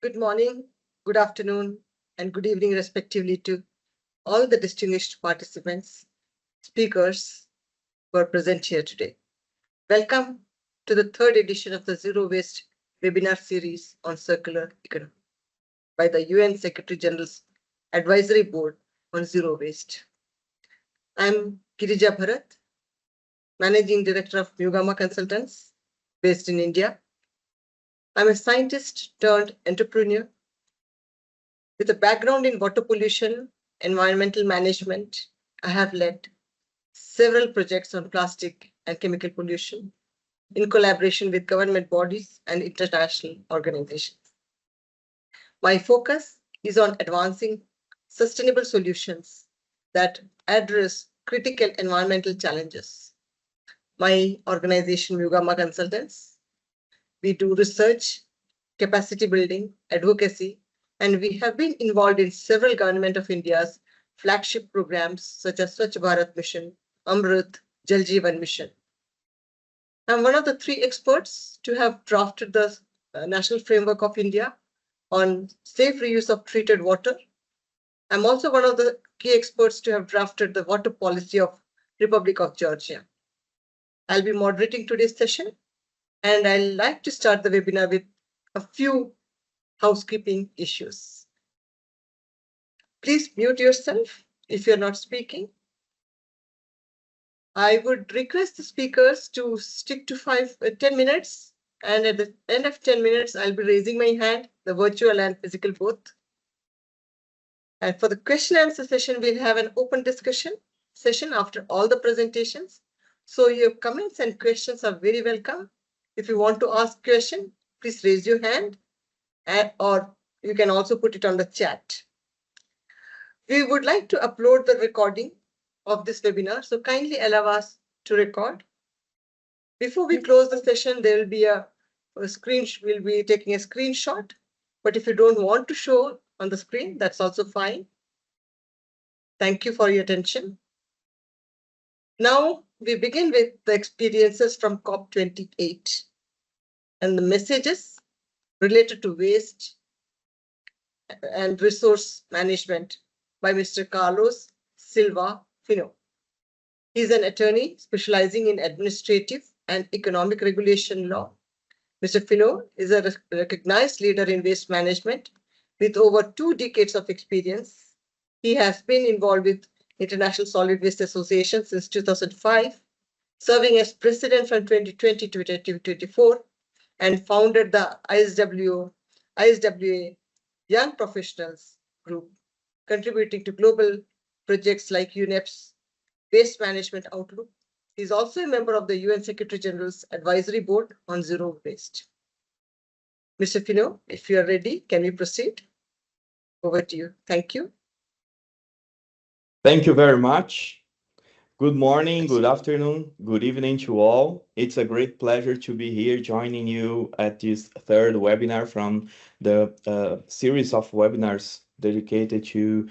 Good morning, good afternoon, and good evening, respectively, to all the distinguished participants, speakers who are present here today. Welcome to the third edition of the Zero Waste webinar series on circular economy by the UN Secretary General's Advisory Board on Zero Waste. I'm Girija Bharat, Managing Director of Myugama Consultants based in India. I'm a scientist turned entrepreneur with a background in water pollution, environmental management. I have led several projects on plastic and chemical pollution in collaboration with government bodies and international organizations. My focus is on advancing sustainable solutions that address critical environmental challenges. My organization, Myugama Consultants, we do research, capacity building, advocacy, and we have been involved in several Government of India's flagship programs such as Swachh Bharat Mission, Amrit, Jal Jeevan Mission. I'm one of the 3 experts to have drafted the National Framework of India on safe reuse of treated water. I'm also one of the key experts to have drafted the water policy of Republic of Georgia. I'll be moderating today's session, and I'd like to start the webinar with a few housekeeping issues. Please mute yourself if you're not speaking. I would request the speakers to stick to 10 minutes, and at the end of 10 minutes, I'll be raising my hand, the virtual and physical both. And for the question and answer session, we'll have an open discussion session after all the presentations. So your comments and questions are very welcome. If you want to ask a question, please raise your hand, or you can also put it on the chat. We would like to upload the recording of this webinar, so kindly allow us to record. Before we close the session, there will be a screen. We'll be taking a screenshot, but if you don't want to show on the screen, that's also fine. Thank you for your attention. Now we begin with the experiences from COP28 and the messages related to waste and resource management by Mr. Carlos Silva Fino. He's an attorney specializing in administrative and economic regulation law. Mr. Fino is a recognized leader in waste management with over 2 decades of experience. He has been involved with International Solid Waste Association since 2005, serving as president from 2020 to 2024, and founded the ISWA Young Professionals Group, contributing to global projects like UNEP's Waste Management Outlook. He's also a member of the UN Secretary General's Advisory Board on Zero Waste. Mr. Fino, if you are ready, can we proceed? Over to you. Thank you. Thank you very much. Good morning, good afternoon, good evening to all. It's a great pleasure to be here joining you at this third webinar from the series of webinars dedicated to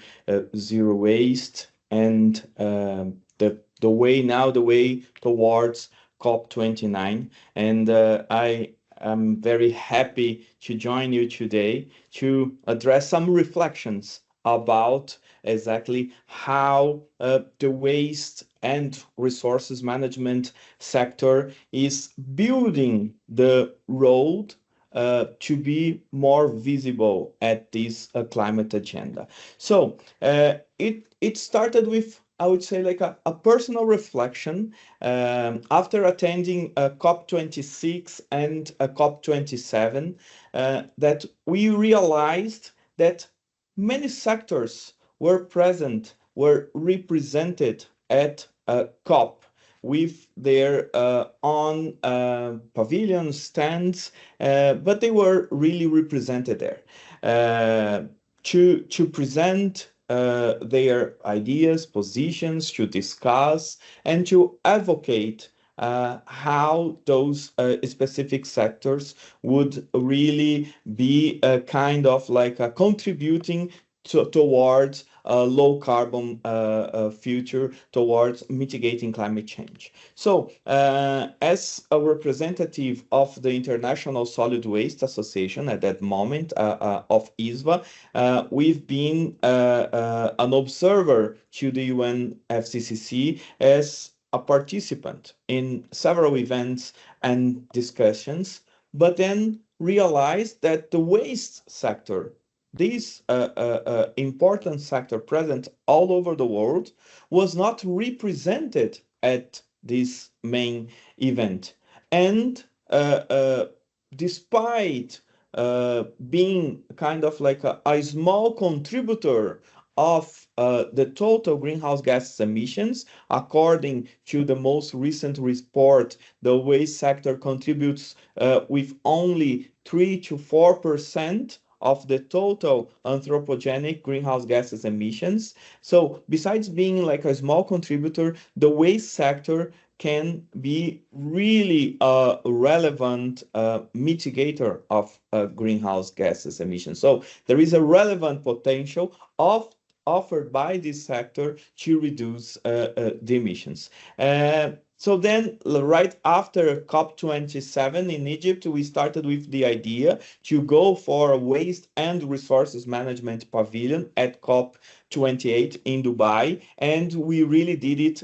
zero waste and the way towards COP29. And I am very happy to join you today to address some reflections about exactly how the waste and resources management sector is building the road to be more visible at this climate agenda. So it started with, I would say, like a personal reflection after attending COP26 and COP27 that we realized that many sectors were represented at COP with their own pavilion stands, but they were really represented there to present their ideas, positions, to discuss and to advocate how those specific sectors would really be kind of like contributing towards low carbon future towards mitigating climate change. So, as a representative of the International Solid Waste Association at that moment of ISVA, we've been an observer to the UNFCCC as a participant in several events and discussions, but then realized that the waste sector, this important sector present all over the world, was not represented at this main event. And despite being kind of like a small contributor of the total greenhouse gas emissions, according to the most recent report, the waste sector contributes with only 3 to 4% of the total anthropogenic greenhouse gases emissions. So besides being like a small contributor, the waste sector can be really a relevant mitigator of greenhouse gases emissions. So there is a relevant potential offered by this sector to reduce the emissions. So then, right after COP27 in Egypt, we started with the idea to go for a waste and resources management pavilion at COP28 in Dubai, and we really did it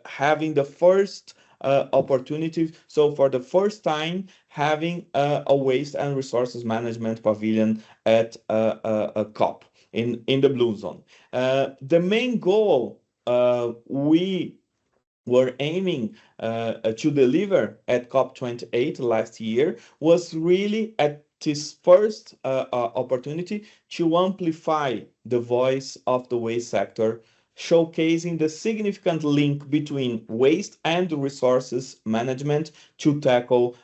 having the first opportunity. So for the first time, having a waste and resources management pavilion at a COP in the blue zone. The main goal we were aiming to deliver at COP28 last year was really at this first opportunity to amplify the voice of the waste sector, showcasing the significant link between waste and resources management to tackle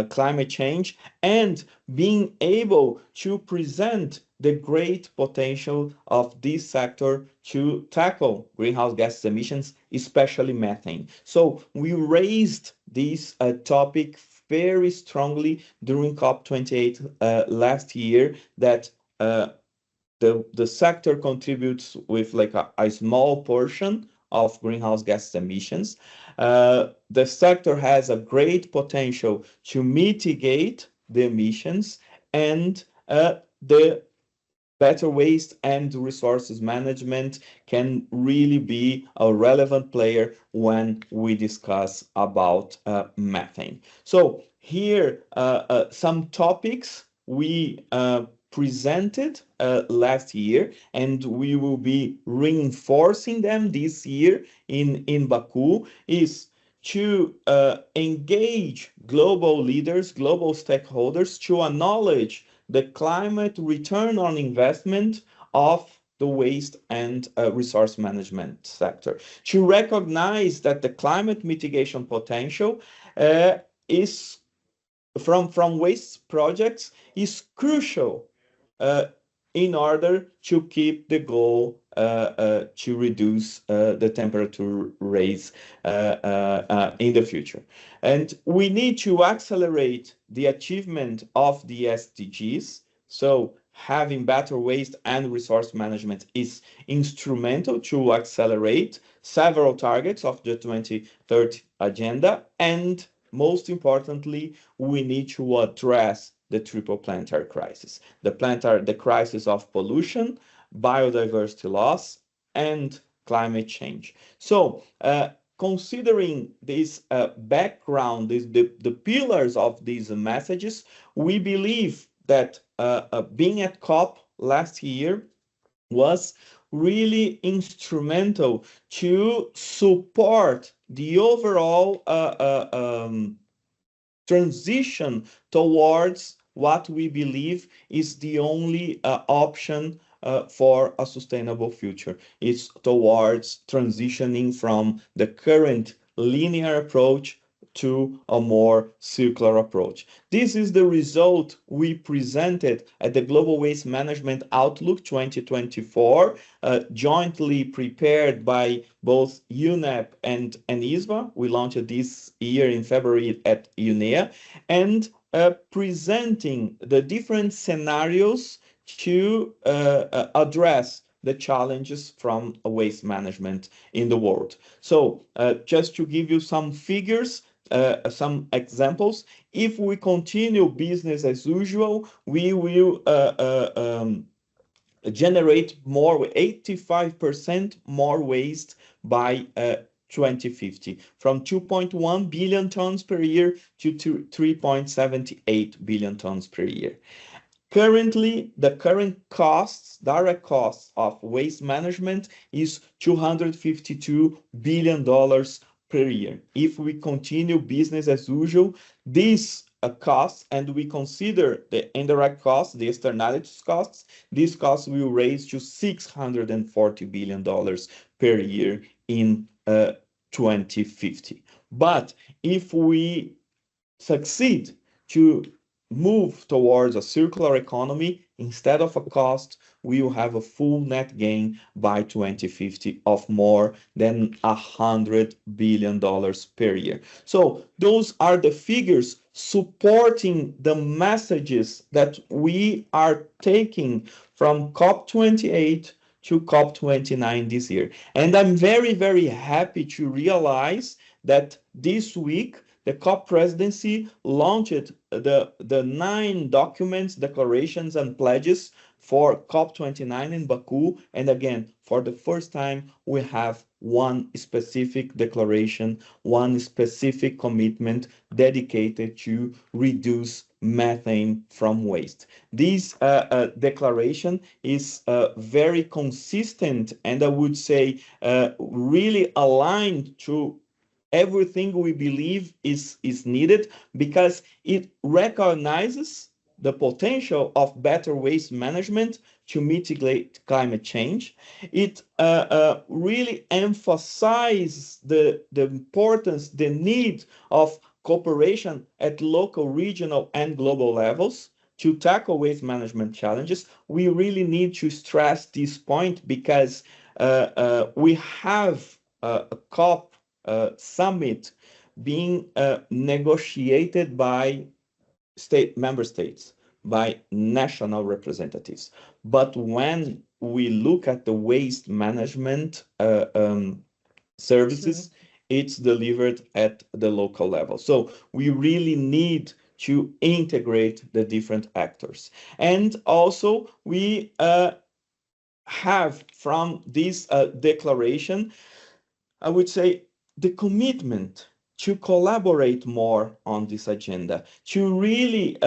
climate change, and being able to present the great potential of this sector to tackle greenhouse gas emissions, especially methane. So we raised this topic very strongly during COP28 last year, that the sector contributes with like a small portion of greenhouse gas emissions. The sector has a great potential to mitigate the emissions, and the better waste and resources management can really be a relevant player when we discuss about methane. So here some topics we presented last year, and we will be reinforcing them this year in Baku, is to engage global leaders, global stakeholders, to acknowledge the climate return on investment of the waste and resource management sector, to recognize that the climate mitigation potential is from waste projects is crucial uh, in order to keep the goal to reduce the temperature rise in the future. And we need to accelerate the achievement of the SDGs. So having better waste and resource management is instrumental to accelerate several targets of the 2030 agenda. And most importantly, we need to address the triple planetary crisis. The crisis of pollution, biodiversity loss, and climate change. So, considering this background, the pillars of these messages, we believe that being at COP last year was really instrumental to support the overall transition towards what we believe is the only option for a sustainable future. It's towards transitioning from the current linear approach to a more circular approach. This is the result we presented at the Global Waste Management Outlook 2024, jointly prepared by both UNEP and ISVA. We launched this year in February at UNEA, and presenting the different scenarios to address the challenges from waste management in the world. So just to give you some figures, some examples, if we continue business as usual, we will generate more 85% more waste by 2050, from 2.1 billion tons per year to 3.78 billion tons per year. Currently, the current costs, direct costs of waste management is $252 billion per year. If we continue business as usual, these costs, and we consider the indirect costs, the externalities costs, these costs will raise to $640 billion per year in 2050. But if we succeed to move towards a circular economy, instead of a cost, we will have a full net gain by 2050 of more than $100 billion per year. So those are the figures supporting the messages that we are taking from COP28 to COP29 this year. And I'm very, very happy to realize that this week the COP presidency launched the 9 documents, declarations, and pledges for COP29 in Baku. And again, for the first time, we have one specific declaration, one specific commitment dedicated to reduce methane from waste. This declaration is very consistent and I would say really aligned to everything we believe is needed, because it recognizes the potential of better waste management to mitigate climate change. It really emphasizes the importance, the need of cooperation at local, regional, and global levels to tackle waste management challenges. We really need to stress this point because we have a COP summit being negotiated by member states, by national representatives. But when we look at the waste management services, it's delivered at the local level. So we really need to integrate the different actors. And also we have from this declaration, I would say, the commitment to collaborate more on this agenda, to really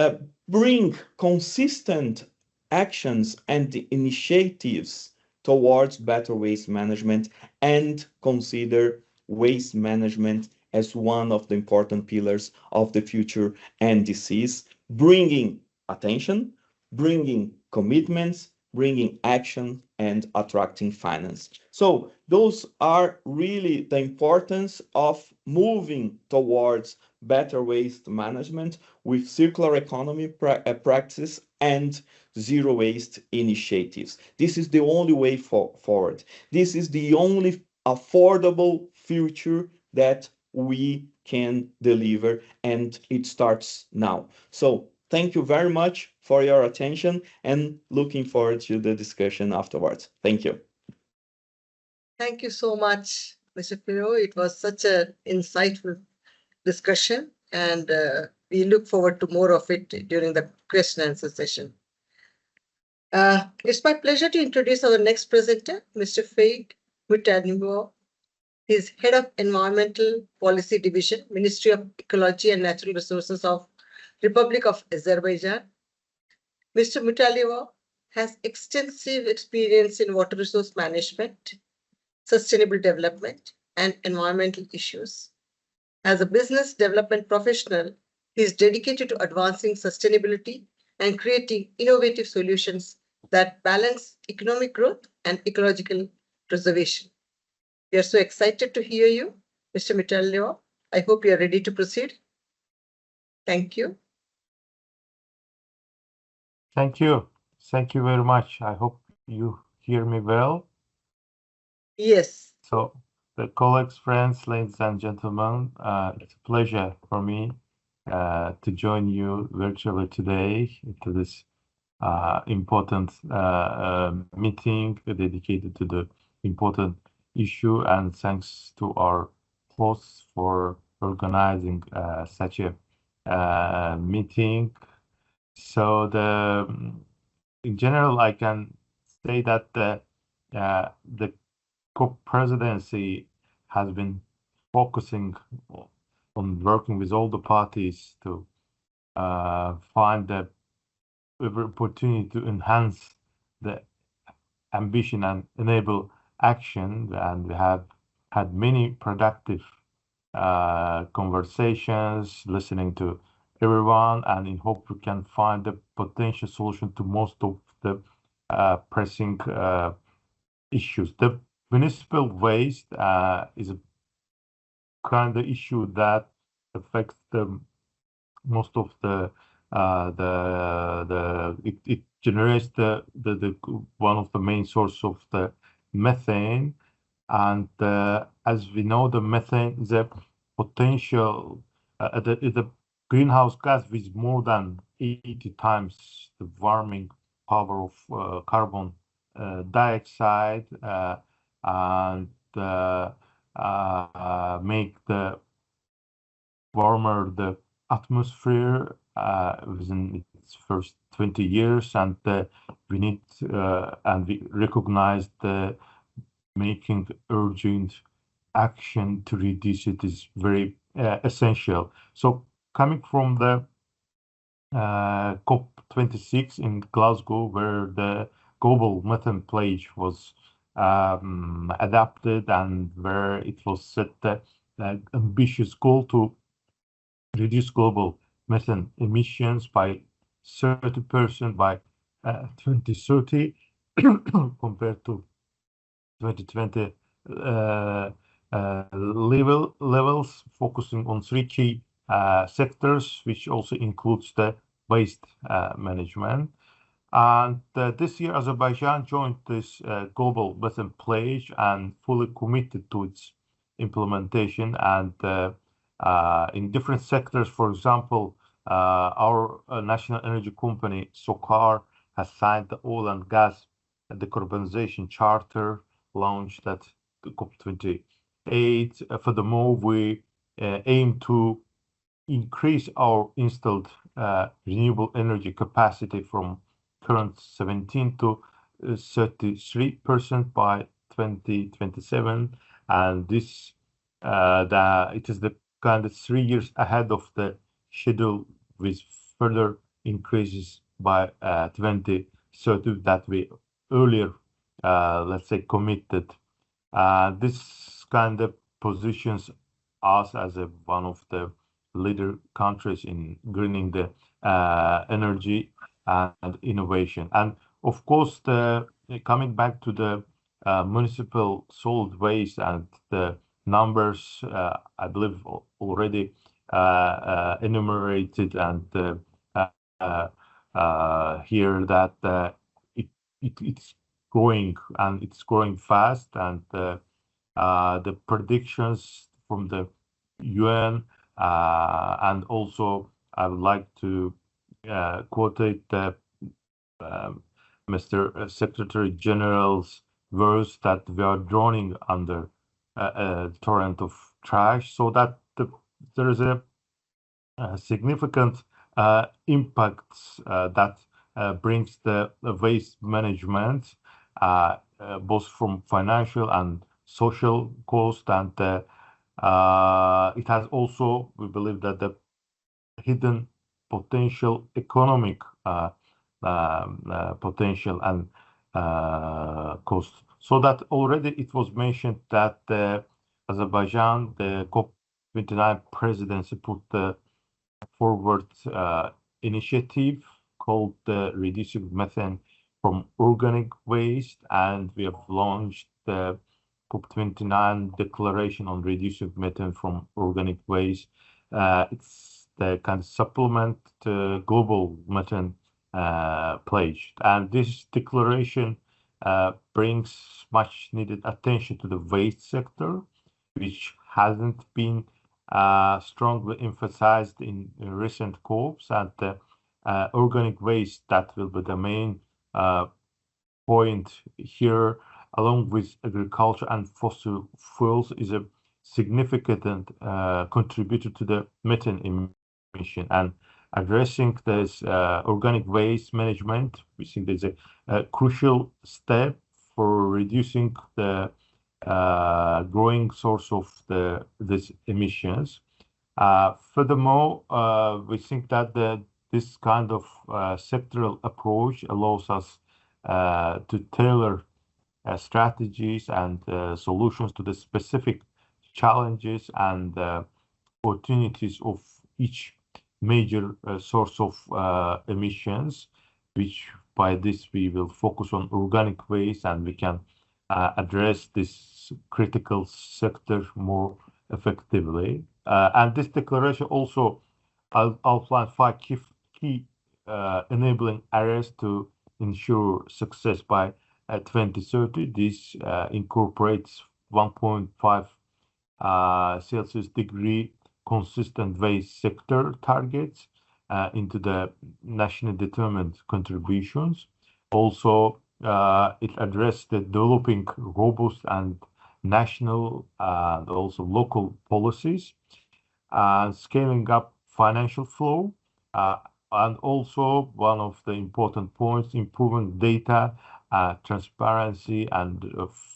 bring consistent actions and initiatives towards better waste management and consider waste management as one of the important pillars of the future NDCs, bringing attention, bringing commitments, bringing action, and attracting finance. So those are really the importance of moving towards better waste management with circular economy practice and zero waste initiatives. This is the only way forward. This is the only affordable future that we can deliver, and it starts now. So thank you very much for your attention and looking forward to the discussion afterwards. Thank you. Thank you so much, Mr. Pino. It was such an insightful discussion, and we look forward to more of it during the question and answer session. It's my pleasure to introduce our next presenter, Mr. Feig Mutanimo. He's Head of Environmental Policy Division, Ministry of Ecology and Natural Resources of Republic of Azerbaijan. Mr. Mutaleva has extensive experience in water resource management, sustainable development, and environmental issues. As a business development professional, he is dedicated to advancing sustainability and creating innovative solutions that balance economic growth and ecological preservation. We are so excited to hear you, Mr. Mutaleva. I hope you are ready to proceed. Thank you. Thank you. Thank you very much. I hope you hear me well. Yes. So, the colleagues, friends, ladies and gentlemen, it's a pleasure for me to join you virtually today to this important meeting dedicated to the important issue, and thanks to our hosts for organizing such a meeting. So in general, I can say that the COP presidency has been focusing on working with all the parties to find the opportunity to enhance the ambition and enable action. And we have had many productive conversations, listening to everyone, and in hope we can find a potential solution to most of the pressing issues. The municipal waste is a kind of issue that affects the most of it generates the one of the main source of the methane, and as we know, the methane is a potential the greenhouse gas with more than 80 times the warming power of carbon dioxide, and make the warmer the atmosphere within its first 20 years, and we need and we recognize the making urgent action to reduce it is very essential. So coming from the COP26 in Glasgow, where the global methane pledge was adapted, and where it was set the ambitious goal to reduce global methane emissions by 30% by 2030 compared to 2020 levels, focusing on three key sectors, which also includes the waste management. And this year, Azerbaijan joined this global methane pledge and fully committed to its implementation. And in different sectors, for example, our national energy company, SOCAR, has signed the oil and gas decarbonization charter launched at the COP28. Furthermore, we aim to increase our installed renewable energy capacity from current 17 to 33% by 2027, and this it is the kind of 3 years ahead of the schedule, with further increases by 2030 that we earlier, let's say, committed. This kind of positions us as one of the leader countries in greening the energy and innovation. And of course, coming back to the municipal solid waste and the numbers, I believe already enumerated, and here that it's growing, and it's growing fast, and the predictions from the UN, and also I would like to quote Mr. Secretary General's words that we are drowning under a torrent of trash, so that there is a significant impacts that brings the waste management, both from financial and social cost, and it has also, we believe, that the hidden potential economic potential and cost. So that already it was mentioned that Azerbaijan, the COP29 presidency, put forward initiative called Reducing Methane from Organic Waste, and we have launched the COP29 Declaration on Reducing Methane from Organic Waste. It's the kind of supplement to global methane pledge, and this declaration brings much needed attention to the waste sector, which hasn't been strongly emphasized in recent COPs, and organic waste that will be the main point here, along with agriculture and fossil fuels, is a significant contributor to the methane emission. And addressing this organic waste management, we think there's a crucial step for reducing the growing source of these emissions. Furthermore, we think that this kind of sectoral approach allows us to tailor strategies and solutions to the specific challenges and opportunities of each major source of emissions, which by this we will focus on organic waste, and we can address this critical sector more effectively. And this declaration also outlined 5 key enabling areas to ensure success by 2030. This incorporates 1.5 Celsius degree consistent waste sector targets into the nationally determined contributions. Also, it addressed the developing robust and national and also local policies, scaling up financial flow, and also one of the important points, improving data transparency and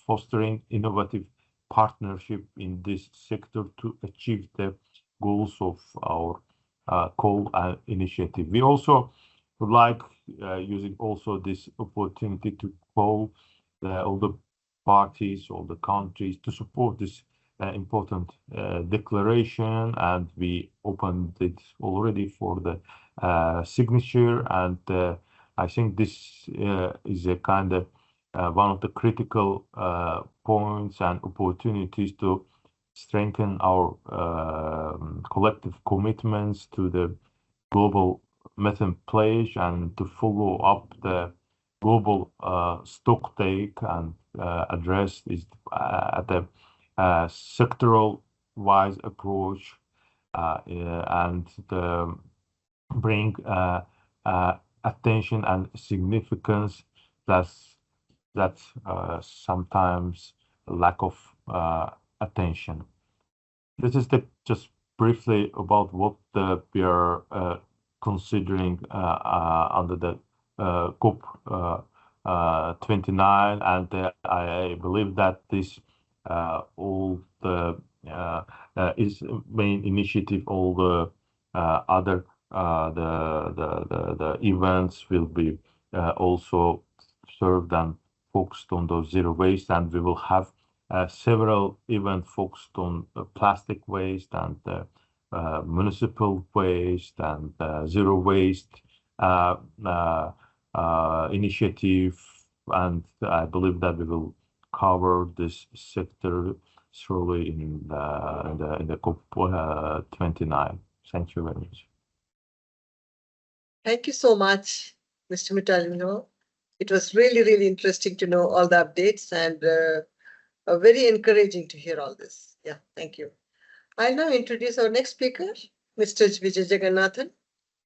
fostering innovative partnership in this sector to achieve the goals of our coal initiative. We also would like using also this opportunity to call all the parties, all the countries to support this important declaration, and we opened it already for the signature. And I think this is a kind of one of the critical points and opportunities to strengthen our collective commitments to the global methane pledge and to follow up the global stock take and address this at the sectoral wise approach and bring attention and significance that sometimes lack of attention. This is just briefly about what we are considering under the COP29, and I believe that this all the is main initiative, all the other the events will be also served and focused on those zero waste, and we will have several events focused on plastic waste and municipal waste and zero waste initiative, and I believe that we will cover this sector surely in the COP29. Thank you very much. Thank you so much, Mr. Mitalino. It was really, really interesting to know all the updates and very encouraging to hear all this. Yeah, thank you. I'll now introduce our next speaker, Mr. Vijay Jagannathan,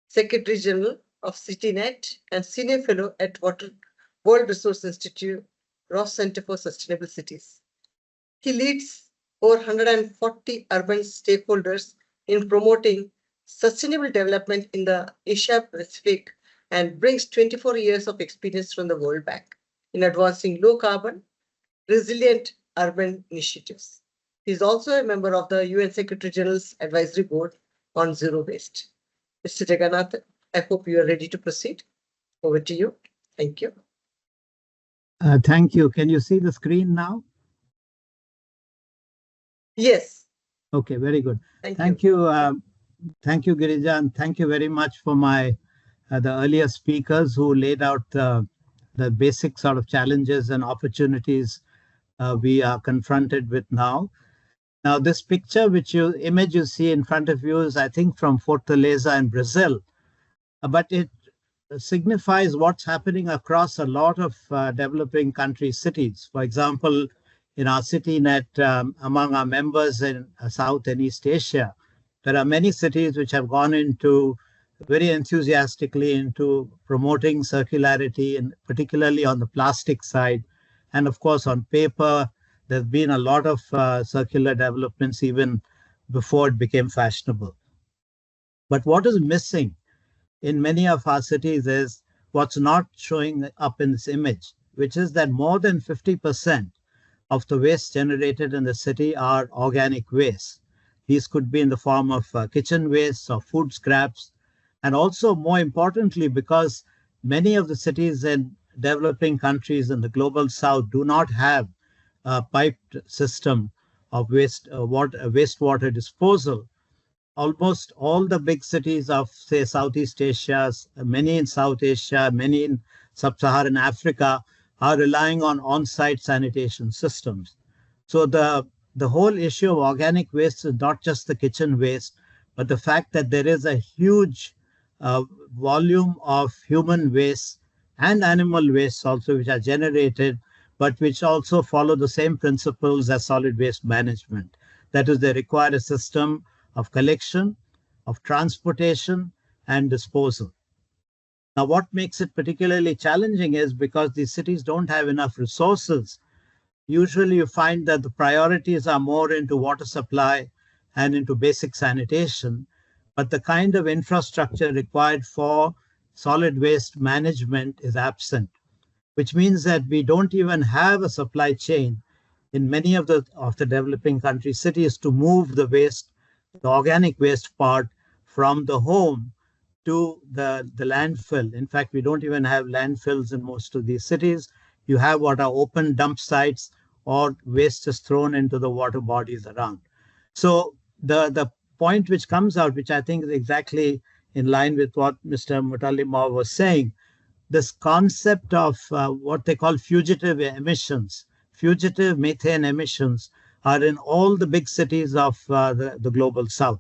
Secretary General of CityNet and Senior Fellow at World Resource Institute, Ross Center for Sustainable Cities. He leads over 140 urban stakeholders in promoting sustainable development in the Asia Pacific and brings 24 years of experience from the World Bank in advancing low carbon, resilient urban initiatives. He is also a member of the UN Secretary General's Advisory Board on Zero Waste. Mr. Jagannathan, I hope you are ready to proceed. Over to you. Thank you. Thank you. Can you see the screen now? Yes. Okay, very good. Thank you. Thank you, Girija, and thank you very much for the earlier speakers who laid out the basic sort of challenges and opportunities we are confronted with now. Now, this picture, image you see in front of you is, I think, from Fortaleza in Brazil, but it signifies what's happening across a lot of developing country cities. For example, in our CityNet, among our members in South and East Asia, there are many cities which have gone into very enthusiastically into promoting circularity, and particularly on the plastic side. And of course, on paper, there's been a lot of circular developments even before it became fashionable. But what is missing in many of our cities is what's not showing up in this image, which is that more than 50% of the waste generated in the city are organic waste. These could be in the form of kitchen waste or food scraps. And also, more importantly, because many of the cities in developing countries in the global south do not have a piped system of wastewater disposal, almost all the big cities of, say, Southeast Asia, many in South Asia, many in Sub-Saharan Africa, are relying on on-site sanitation systems. So the whole issue of organic waste is not just the kitchen waste, but the fact that there is a huge volume of human waste and animal waste also which are generated, but which also follow the same principles as solid waste management. That is, they require a system of collection, of transportation, and disposal. Now, what makes it particularly challenging is because these cities don't have enough resources. Usually you find that the priorities are more into water supply and into basic sanitation, but the kind of infrastructure required for solid waste management is absent, which means that we don't even have a supply chain in many of the developing country cities to move the waste, the organic waste part, from the home to the landfill. In fact, we don't even have landfills in most of these cities. You have what are open dump sites, or waste is thrown into the water bodies around. So the point which comes out, which I think is exactly in line with what Mr. Mutalimov was saying, this concept of what they call fugitive emissions, fugitive methane emissions, are in all the big cities of the global south.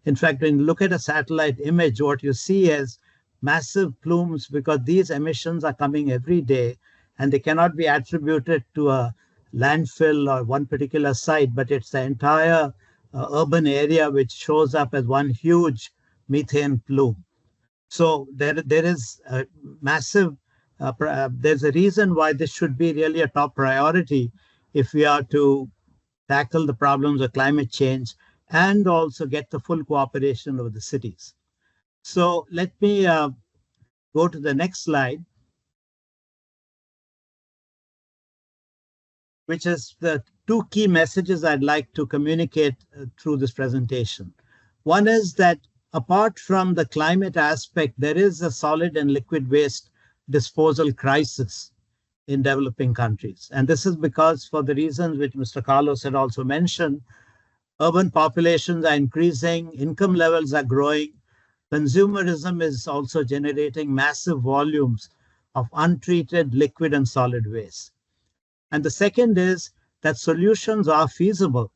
In fact, when you look at a satellite image, what you see is massive plumes, because these emissions are coming every day and they cannot be attributed to a landfill or one particular site, but it's the entire urban area which shows up as one huge methane plume. So there is a massive, there's a reason why this should be really a top priority if we are to tackle the problems of climate change and also get the full cooperation of the cities. So let me go to the next slide, which is the two key messages I'd like to communicate through this presentation. One is that apart from the climate aspect, there is a solid and liquid waste disposal crisis in developing countries. And this is because, for the reasons which Mr. Carlos had also mentioned, urban populations are increasing, income levels are growing, consumerism is also generating massive volumes of untreated liquid and solid waste. And the second is that solutions are feasible,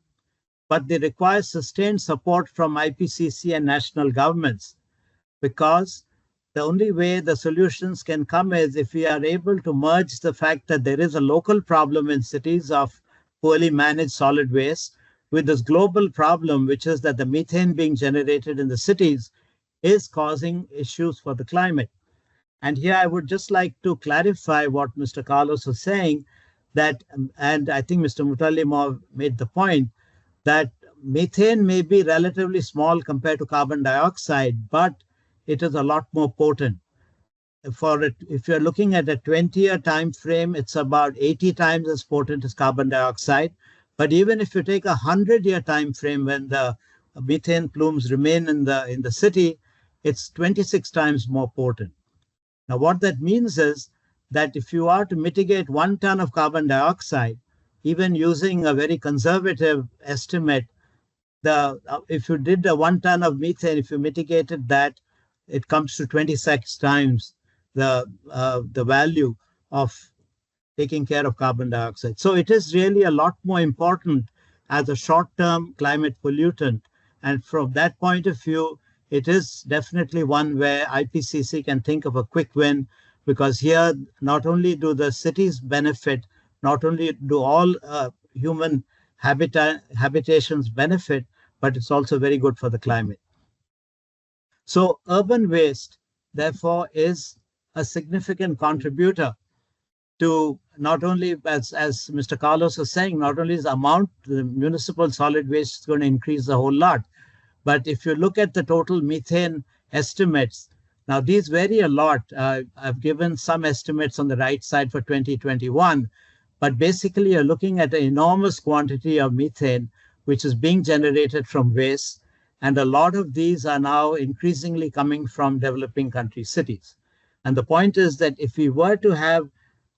but they require sustained support from IPCC and national governments, because the only way the solutions can come is if we are able to merge the fact that there is a local problem in cities of poorly managed solid waste with this global problem, which is that the methane being generated in the cities is causing issues for the climate. And here I would just like to clarify what Mr. Carlos was saying, that, and I think Mr. Mutalimov made the point, that methane may be relatively small compared to carbon dioxide, but it is a lot more potent. If you're looking at a 20-year time frame, it's about 80 times as potent as carbon dioxide. But even if you take a 100-year time frame when the methane plumes remain in the city, it's 26 times more potent. Now, what that means is that if you are to mitigate 1 ton of carbon dioxide, even using a very conservative estimate, if you did a 1 ton of methane, if you mitigated that, it comes to 26 times the value of taking care of carbon dioxide. So it is really a lot more important as a short-term climate pollutant. And from that point of view, it is definitely one where IPCC can think of a quick win, because here not only do the cities benefit, not only do all human habitations benefit, but it's also very good for the climate. So urban waste, therefore, is a significant contributor to not only, as Mr. Carlos was saying, not only is the amount, the municipal solid waste is going to increase a whole lot, but if you look at the total methane estimates, now these vary a lot. I've given some estimates on the right side for 2021, but basically you're looking at an enormous quantity of methane, which is being generated from waste. And a lot of these are now increasingly coming from developing country cities. And the point is that if we were to have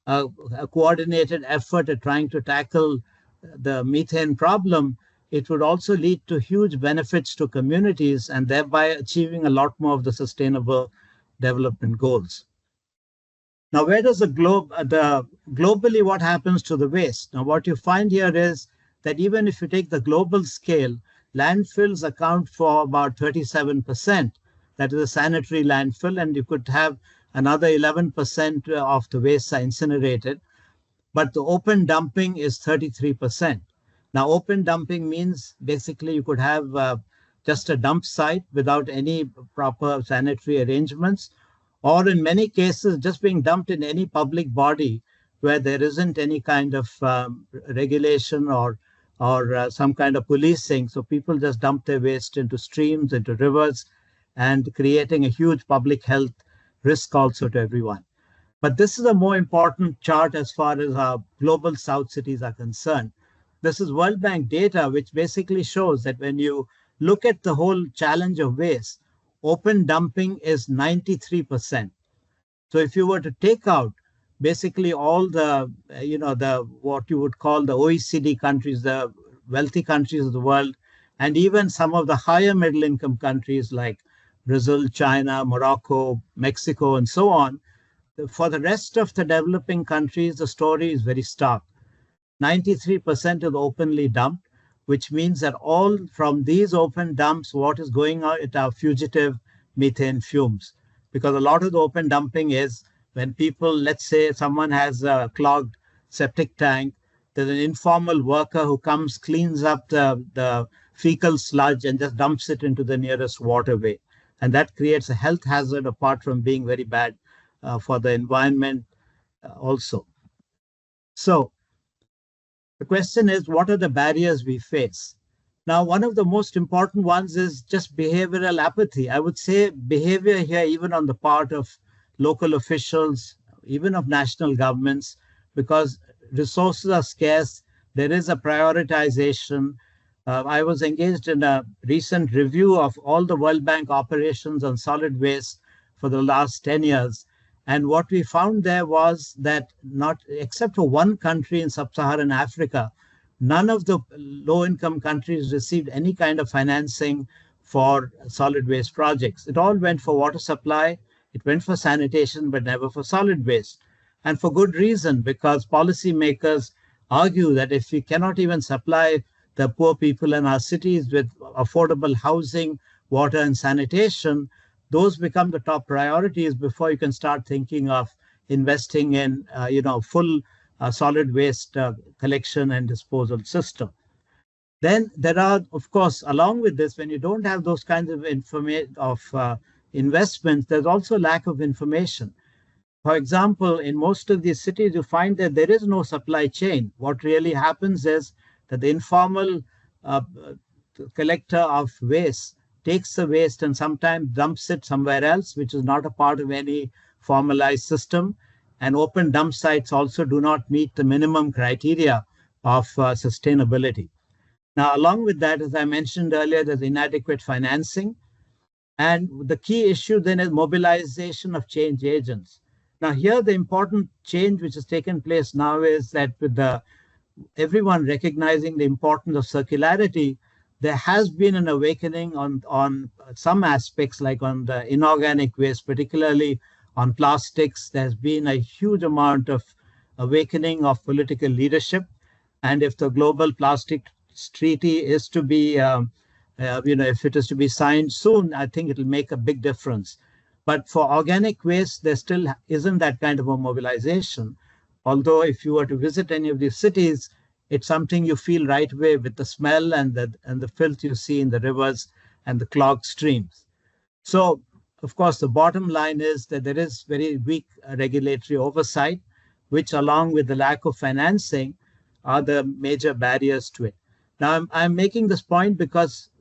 a coordinated effort at trying to tackle the methane problem, it would also lead to huge benefits to communities and thereby achieving a lot more of the sustainable development goals. Now, where does globally what happens to the waste? Now, what you find here is that even if you take the global scale, landfills account for about 37%. That is a sanitary landfill, and you could have another 11% of the waste are incinerated. But the open dumping is 33%. Now, open dumping means basically you could have just a dump site without any proper sanitary arrangements, or in many cases, just being dumped in any public body where there isn't any kind of regulation or some kind of policing. So people just dump their waste into streams, into rivers, and creating a huge public health risk also to everyone. But this is a more important chart as far as our global south cities are concerned. This is World Bank data, which basically shows that when you look at the whole challenge of waste, open dumping is 93%. So if you were to take out basically all the, what you would call the OECD countries, the wealthy countries of the world, and even some of the higher middle income countries like Brazil, China, Morocco, Mexico, and so on, for the rest of the developing countries, the story is very stark. 93% is openly dumped, which means that all from these open dumps, what is going out are fugitive methane fumes. Because a lot of the open dumping is when people, let's say someone has a clogged septic tank, there's an informal worker who comes, cleans up the fecal sludge and just dumps it into the nearest waterway. And that creates a health hazard apart from being very bad for the environment also. So the question is, what are the barriers we face? Now, one of the most important ones is just behavioral apathy. I would say behavior here, even on the part of local officials, even of national governments, because resources are scarce, there is a prioritization. I was engaged in a recent review of all the World Bank operations on solid waste for the last 10 years. And what we found there was that not except for one country in sub-Saharan Africa, none of the low-income countries received any kind of financing for solid waste projects. It all went for water supply, it went for sanitation, but never for solid waste. And for good reason, because policymakers argue that if we cannot even supply the poor people in our cities with affordable housing, water, and sanitation, those become the top priorities before you can start thinking of investing in, full solid waste collection and disposal system. Then there are, of course, along with this, when you don't have those kinds of investments, there's also lack of information. For example, in most of these cities, you find that there is no supply chain. What really happens is that the informal collector of waste takes the waste and sometimes dumps it somewhere else, which is not a part of any formalized system. And open dump sites also do not meet the minimum criteria of sustainability. Now, along with that, as I mentioned earlier, there's inadequate financing. And the key issue then is mobilization of change agents. Now, here the important change which has taken place now is that with everyone recognizing the importance of circularity, there has been an awakening on some aspects, like on the inorganic waste, particularly on plastics. There's been a huge amount of awakening of political leadership. And if the global plastic treaty is to be, if it is to be signed soon, I think it'll make a big difference. But for organic waste, there still isn't that kind of a mobilization. Although if you were to visit any of these cities, it's something you feel right away with the smell and the filth you see in the rivers and the clogged streams. So, of course, the bottom line is that there is very weak regulatory oversight, which, along with the lack of financing, are the major barriers to it. Now, I'm making this point because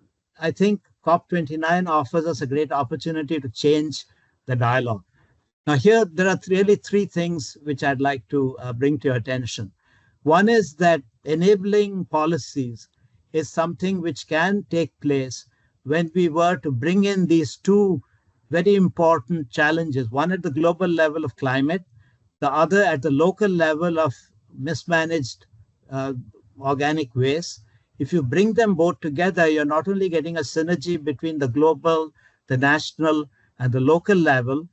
I think COP29 offers us a great opportunity to change the dialogue. Now, here there are really three things which I'd like to bring to your attention. One is that enabling policies is something which can take place when we were to bring in these two very important challenges, one at the global level of climate, the other at the local level of mismanaged uh, organic waste. If you bring them both together, you're not only getting a synergy between the global, the national, and the local level,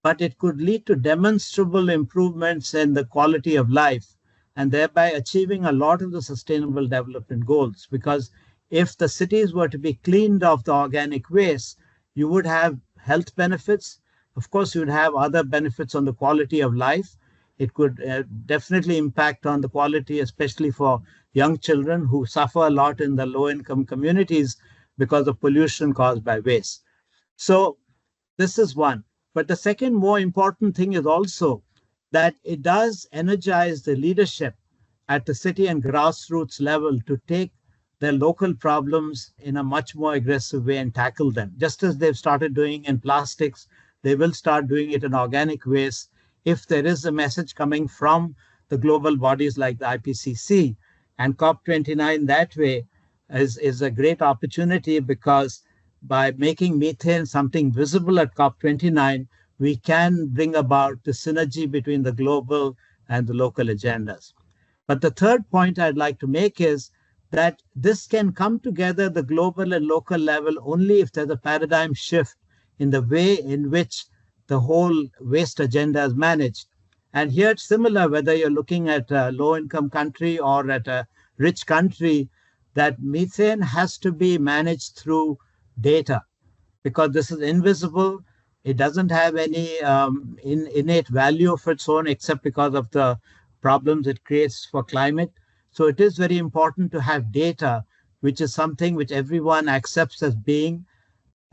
but it could lead to demonstrable improvements in the quality of life and thereby achieving a lot of the sustainable development goals. Because if the cities were to be cleaned of the organic waste, you would have health benefits. Of course, you would have other benefits on the quality of life. It could definitely impact on the quality, especially for young children who suffer a lot in the low income communities because of pollution caused by waste. So this is one. But the second more important thing is also that it does energize the leadership at the city and grassroots level to take their local problems in a much more aggressive way and tackle them. Just as they've started doing in plastics, they will start doing it in organic waste if there is a message coming from the global bodies like the IPCC. And COP29 that way is a great opportunity because by making methane something visible at COP29, we can bring about the synergy between the global and the local agendas. But the third point I'd like to make is that this can come together the global and local level only if there's a paradigm shift in the way in which the whole waste agenda is managed. And here it's similar whether you're looking at a low income country or at a rich country, that methane has to be managed through data because this is invisible. It doesn't have any innate value of its own except because of the problems it creates for climate. So it is very important to have data, which is something which everyone accepts as being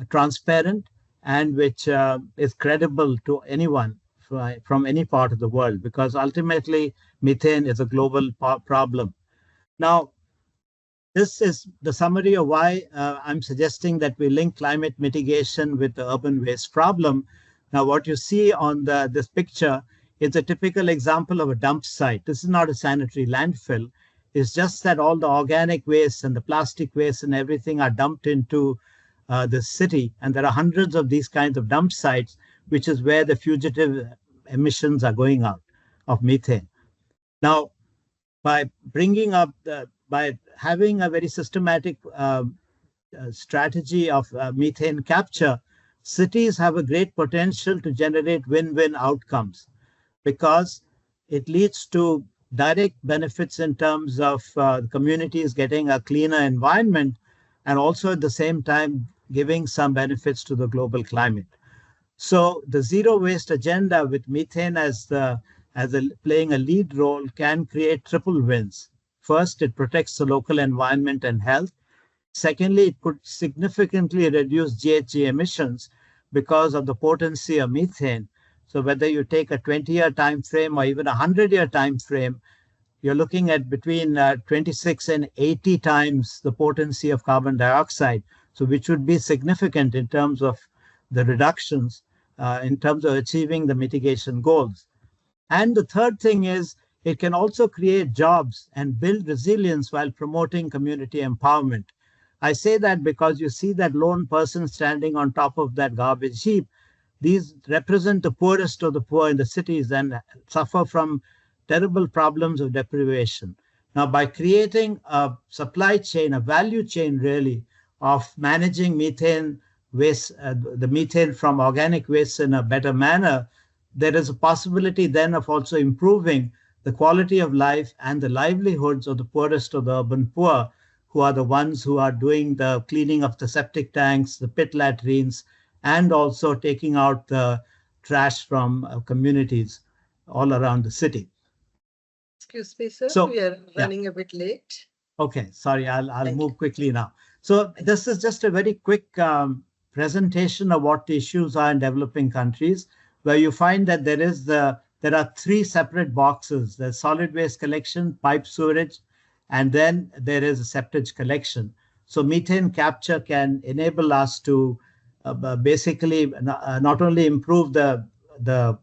transparent and which is credible to anyone from any part of the world, because ultimately methane is a global problem. Now, this is the summary of why I'm suggesting that we link climate mitigation with the urban waste problem. Now, what you see on this picture is a typical example of a dump site. This is not a sanitary landfill. It's just that all the organic waste and the plastic waste and everything are dumped into the city. And there are hundreds of these kinds of dump sites, which is where the fugitive emissions are going out of methane. Now, by having a very systematic strategy of methane capture, cities have a great potential to generate win-win outcomes because it leads to direct benefits in terms of communities getting a cleaner environment and also at the same time giving some benefits to the global climate. So the zero waste agenda with methane playing a lead role can create triple wins. First, it protects the local environment and health. Secondly, it could significantly reduce GHG emissions because of the potency of methane. So whether you take a 20-year time frame or even a 100-year time frame, you're looking at between 26 and 80 times the potency of carbon dioxide, so which would be significant in terms of the reductions, in terms of achieving the mitigation goals. And the third thing is it can also create jobs and build resilience while promoting community empowerment. I say that because you see that lone person standing on top of that garbage heap. These represent the poorest of the poor in the cities and suffer from terrible problems of deprivation. Now, by creating a supply chain, a value chain really, of managing methane waste, the methane from organic waste in a better manner, there is a possibility then of also improving the quality of life and the livelihoods of the poorest of the urban poor, who are the ones who are doing the cleaning of the septic tanks, the pit latrines, and also taking out the trash from communities all around the city. Excuse me, sir. So, we are yeah. running a bit late. Okay, sorry, I'll Thank move you. quickly now. So this is just a very quick presentation of what the issues are in developing countries, where you find that there are three separate boxes. There's solid waste collection, pipe sewerage, and then there is a septage collection. So methane capture can enable us to basically not only improve the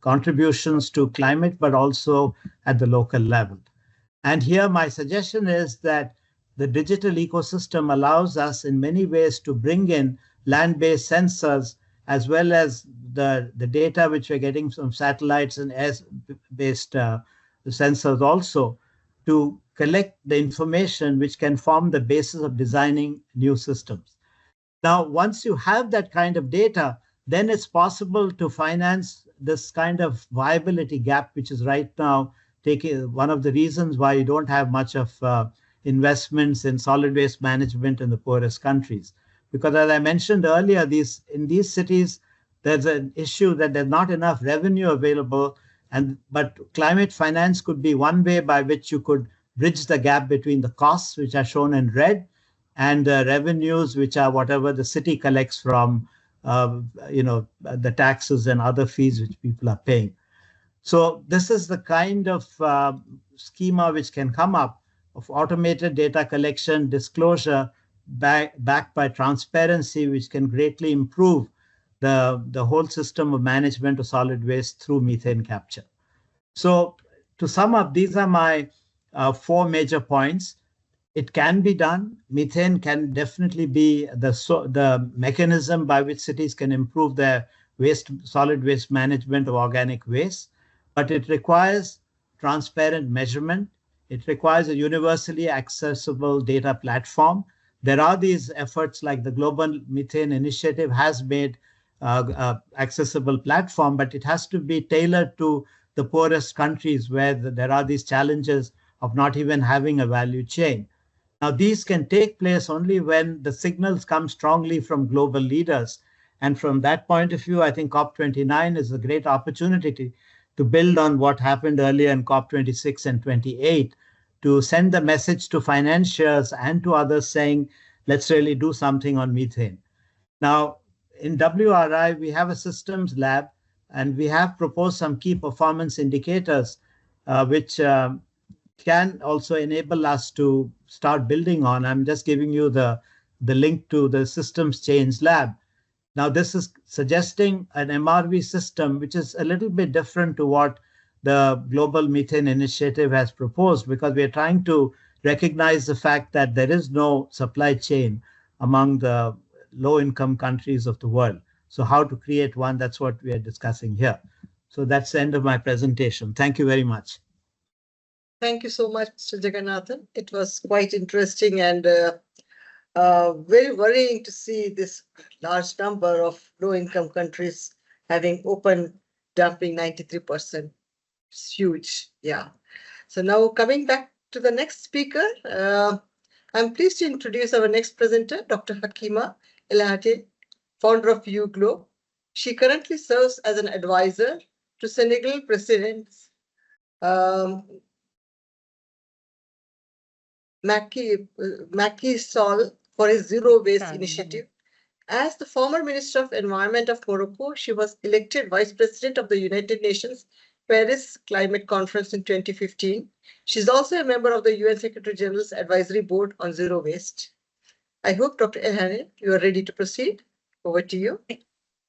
contributions to climate, but also at the local level. And here my suggestion is that the digital ecosystem allows us in many ways to bring in land-based sensors as well as the data which we're getting from satellites and air-based sensors also to collect the information which can form the basis of designing new systems. Now, once you have that kind of data, then it's possible to finance this kind of viability gap, which is right now taking one of the reasons why you don't have much of investments in solid waste management in the poorest countries. Because as I mentioned earlier, in these cities, there's an issue that there's not enough revenue available, but climate finance could be one way by which you could bridge the gap between the costs, which are shown in red, and the revenues, which are whatever the city collects from the taxes and other fees which people are paying. So this is the kind of schema which can come up of automated data collection, disclosure, backed by transparency, which can greatly improve the whole system of management of solid waste through methane capture. So to sum up, these are my four major points. It can be done. Methane can definitely be the mechanism by which cities can improve their solid waste management of organic waste, but it requires transparent measurement. It requires a universally accessible data platform. There are these efforts like the Global Methane Initiative has made accessible platform, but it has to be tailored to the poorest countries where there are these challenges of not even having a value chain. Now, these can take place only when the signals come strongly from global leaders. And from that point of view, I think COP29 is a great opportunity to build on what happened earlier in COP26 and 28, to send the message to financiers and to others saying, let's really do something on methane. Now, in WRI, we have a systems lab, and we have proposed some key performance indicators, which can also enable us to start building on. I'm just giving you the link to the systems change lab. Now, this is suggesting an MRV system, which is a little bit different to what the Global Methane Initiative has proposed, because we are trying to recognize the fact that there is no supply chain among the low-income countries of the world. So how to create one, that's what we are discussing here. So that's the end of my presentation. Thank you very much. Thank you so much, Mr. Jagannathan. It was quite interesting and very worrying to see this large number of low-income countries having open dumping 93%. It's huge, yeah. So now coming back to the next speaker, I'm pleased to introduce our next presenter, Dr. Hakima Elhate, founder of UGLO. She currently serves as an advisor to Senegal President Macky Sall for his zero waste initiative. As the former Minister of Environment of Morocco, she was elected Vice President of the United Nations Paris Climate Conference in 2015. She's also a member of the UN Secretary General's Advisory Board on Zero Waste. I hope, Dr. Elhane, you are ready to proceed. Over to you.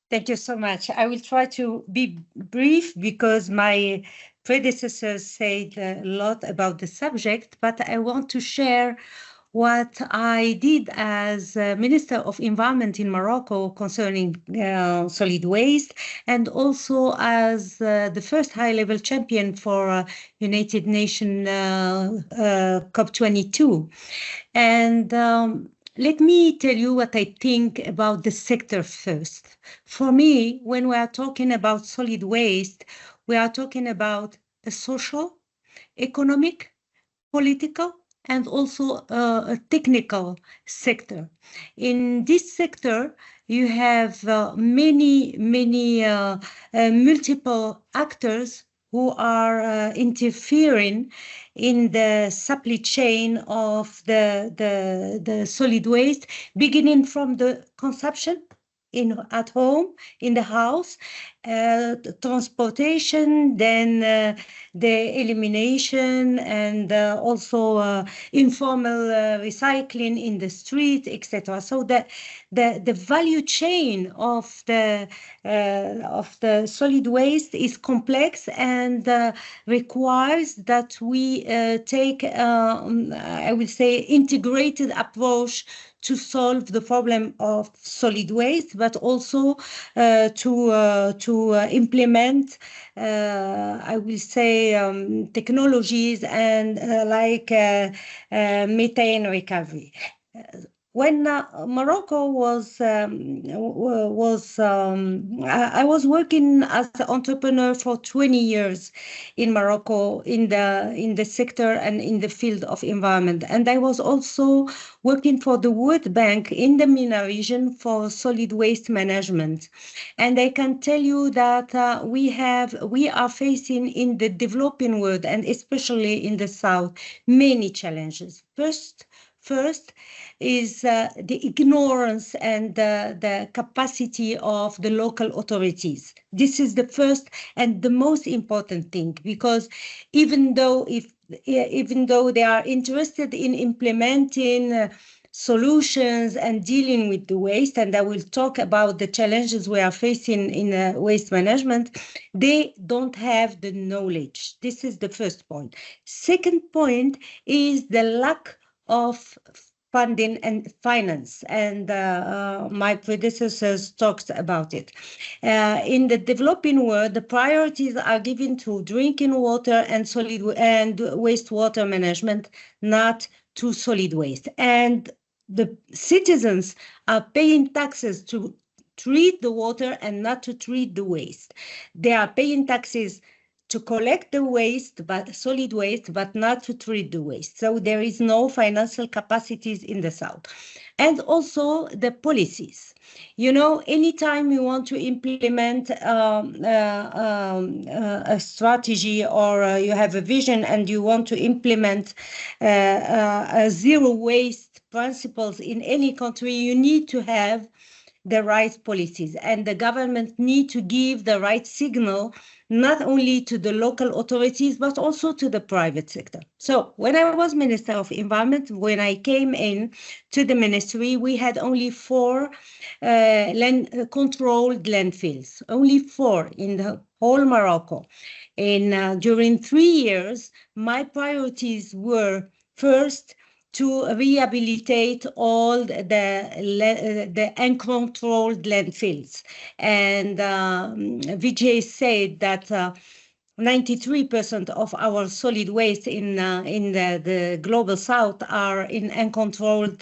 Thank you so much. I will try to be brief because my predecessors said a lot about the subject, but I want to share what I did as Minister of Environment in Morocco concerning solid waste, and also as the first high-level champion for United Nations COP29. And let me tell you what I think about the sector first. For me, when we are talking about solid waste, we are talking about a social, economic, political, and also a technical sector. In this sector, you have many multiple actors who are interfering in the supply chain of the solid waste, beginning from the consumption at home, in the house, transportation, then the elimination, and also informal recycling in the street, etc. So the value chain of the solid waste is complex and requires that we take, I will say, integrated approach to solve the problem of solid waste, but also to implement, I will say, technologies and like methane recovery. When Morocco was, I was working as an entrepreneur for 20 years in Morocco in the sector and in the field of environment, and I was also working for the World Bank in the MENA region for solid waste management. And I can tell you that we are facing in the developing world, and especially in the South, many challenges. First is the ignorance and the capacity of the local authorities. This is the first and the most important thing, because even though they are interested in implementing solutions and dealing with the waste, and I will talk about the challenges we are facing in waste management, they don't have the knowledge. This is the first point. Second point is the lack of funding and finance, and my predecessors talked about it. In the developing world, the priorities are given to drinking water and solid and wastewater management, not to solid waste. And the citizens are paying taxes to treat the water and not to treat the waste. They are paying taxes to collect the waste, but solid waste, but not to treat the waste. So there is no financial capacities in the South. And also the policies. You know, anytime you want to implement a strategy, or you have a vision and you want to implement a zero waste principles in any country, you need to have the right policies, and the government need to give the right signal, not only to the local authorities, but also to the private sector. So when I was Minister of Environment, when I came in to the ministry, we had only 4 controlled landfills, only 4 in the whole Morocco. And during 3 years, my priorities were first to rehabilitate all the uncontrolled landfills. And Vijay said that 93% of our solid waste in the global south are in uncontrolled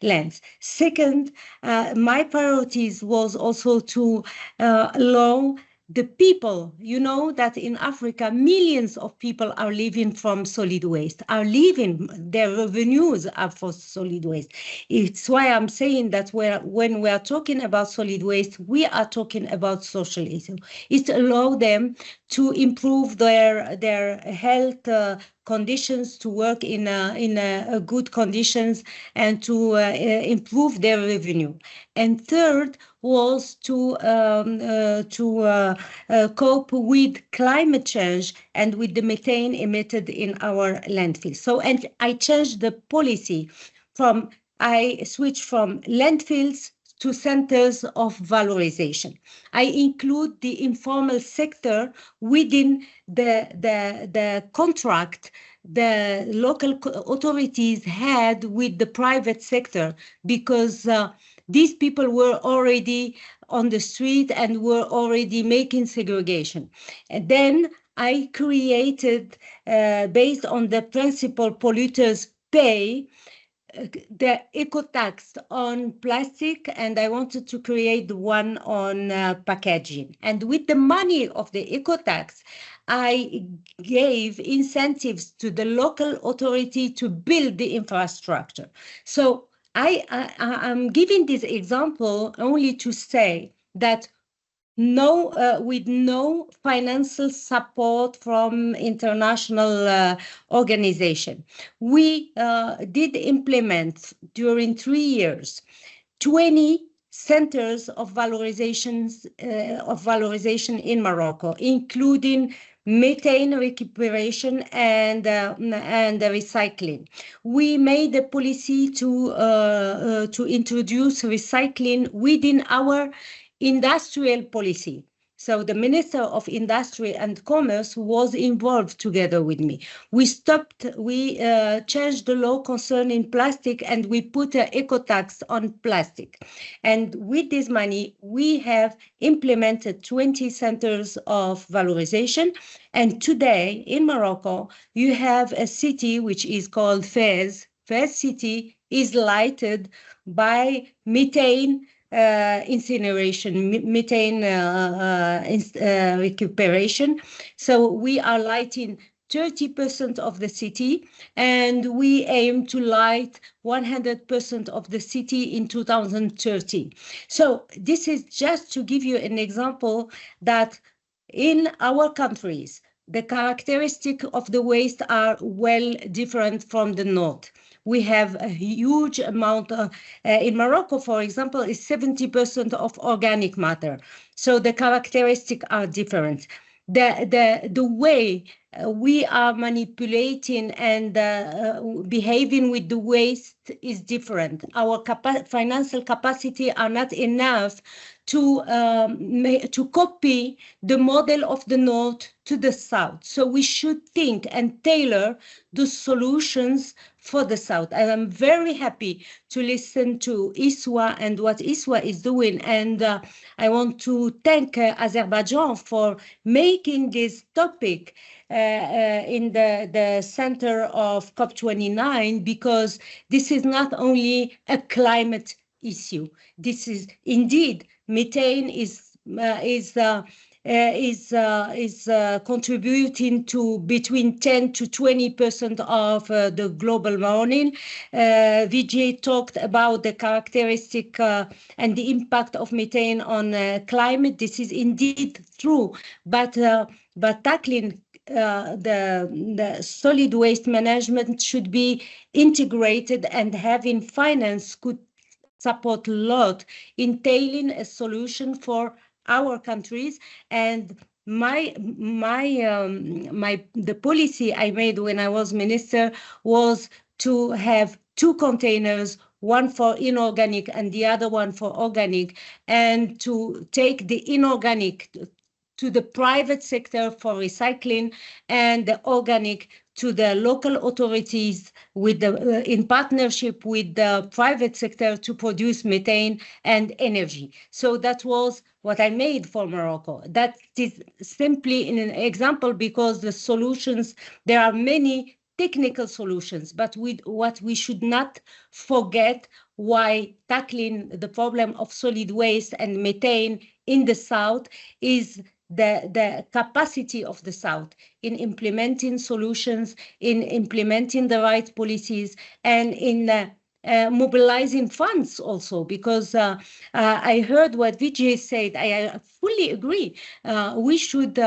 lands. Second, my priorities was also to allow the people, you know, that in Africa, millions of people are living from solid waste, their revenues are for solid waste. It's why I'm saying that when we are talking about solid waste, we are talking about social issue. It allows them to improve their health conditions, to work in good conditions, and to improve their revenue. And third was to cope with climate change and with the methane emitted in our landfills. So, and I changed the policy I switched from landfills to centers of valorization. I include the informal sector within the contract the local authorities had with the private sector, because these people were already on the street and were already making segregation. And then I created, based on the principle polluters pay, the eco tax on plastic, and I wanted to create one on packaging. And with the money of the eco tax, I gave incentives to the local authority to build the infrastructure. So I'm giving this example only to say that with no financial support from international organization, we did implement during 3 years 20 centers of valorization in Morocco, including methane recuperation and recycling. We made a policy to introduce recycling within our industrial policy. So the Minister of Industry and Commerce was involved together with me. We changed the law concerning plastic, and we put an eco tax on plastic. And with this money, we have implemented 20 centers of valorization. And today in Morocco, you have a city which is called Fez. Fez city is lighted by methane incineration, methane recuperation. So we are lighting 30% of the city, and we aim to light 100% of the city in 2030. So this is just to give you an example that in our countries, the characteristics of the waste are well different from the north. We have a huge amount in Morocco, for example, is 70% of organic matter. So the characteristics are different. The way we are manipulating and behaving with the waste is different. Our financial capacity are not enough to copy the model of the north to the south. So we should think and tailor the solutions for the south. I am very happy to listen to ISWA and what ISWA is doing. And I want to thank Azerbaijan for making this topic in the center of COP29, because this is not only a climate issue. This is indeed methane is contributing to between 10 to 20% of the global warming. Vijay talked about the characteristic and the impact of methane on climate. This is indeed true, but tackling the solid waste management should be integrated, and having finance could support a lot in tailoring a solution for our countries. And the policy I made when I was minister was to have 2 containers, one for inorganic and the other one for organic, and to take the inorganic to the private sector for recycling, and the organic to the local authorities with in partnership with the private sector to produce methane and energy. So that was what I made for Morocco. That is simply an example, because the solutions, there are many technical solutions, but what we should not forget, why tackling the problem of solid waste and methane in the south is the capacity of the South in implementing solutions, in implementing the right policies, and in mobilizing funds also, because I heard what Vijay said. I fully agree. We should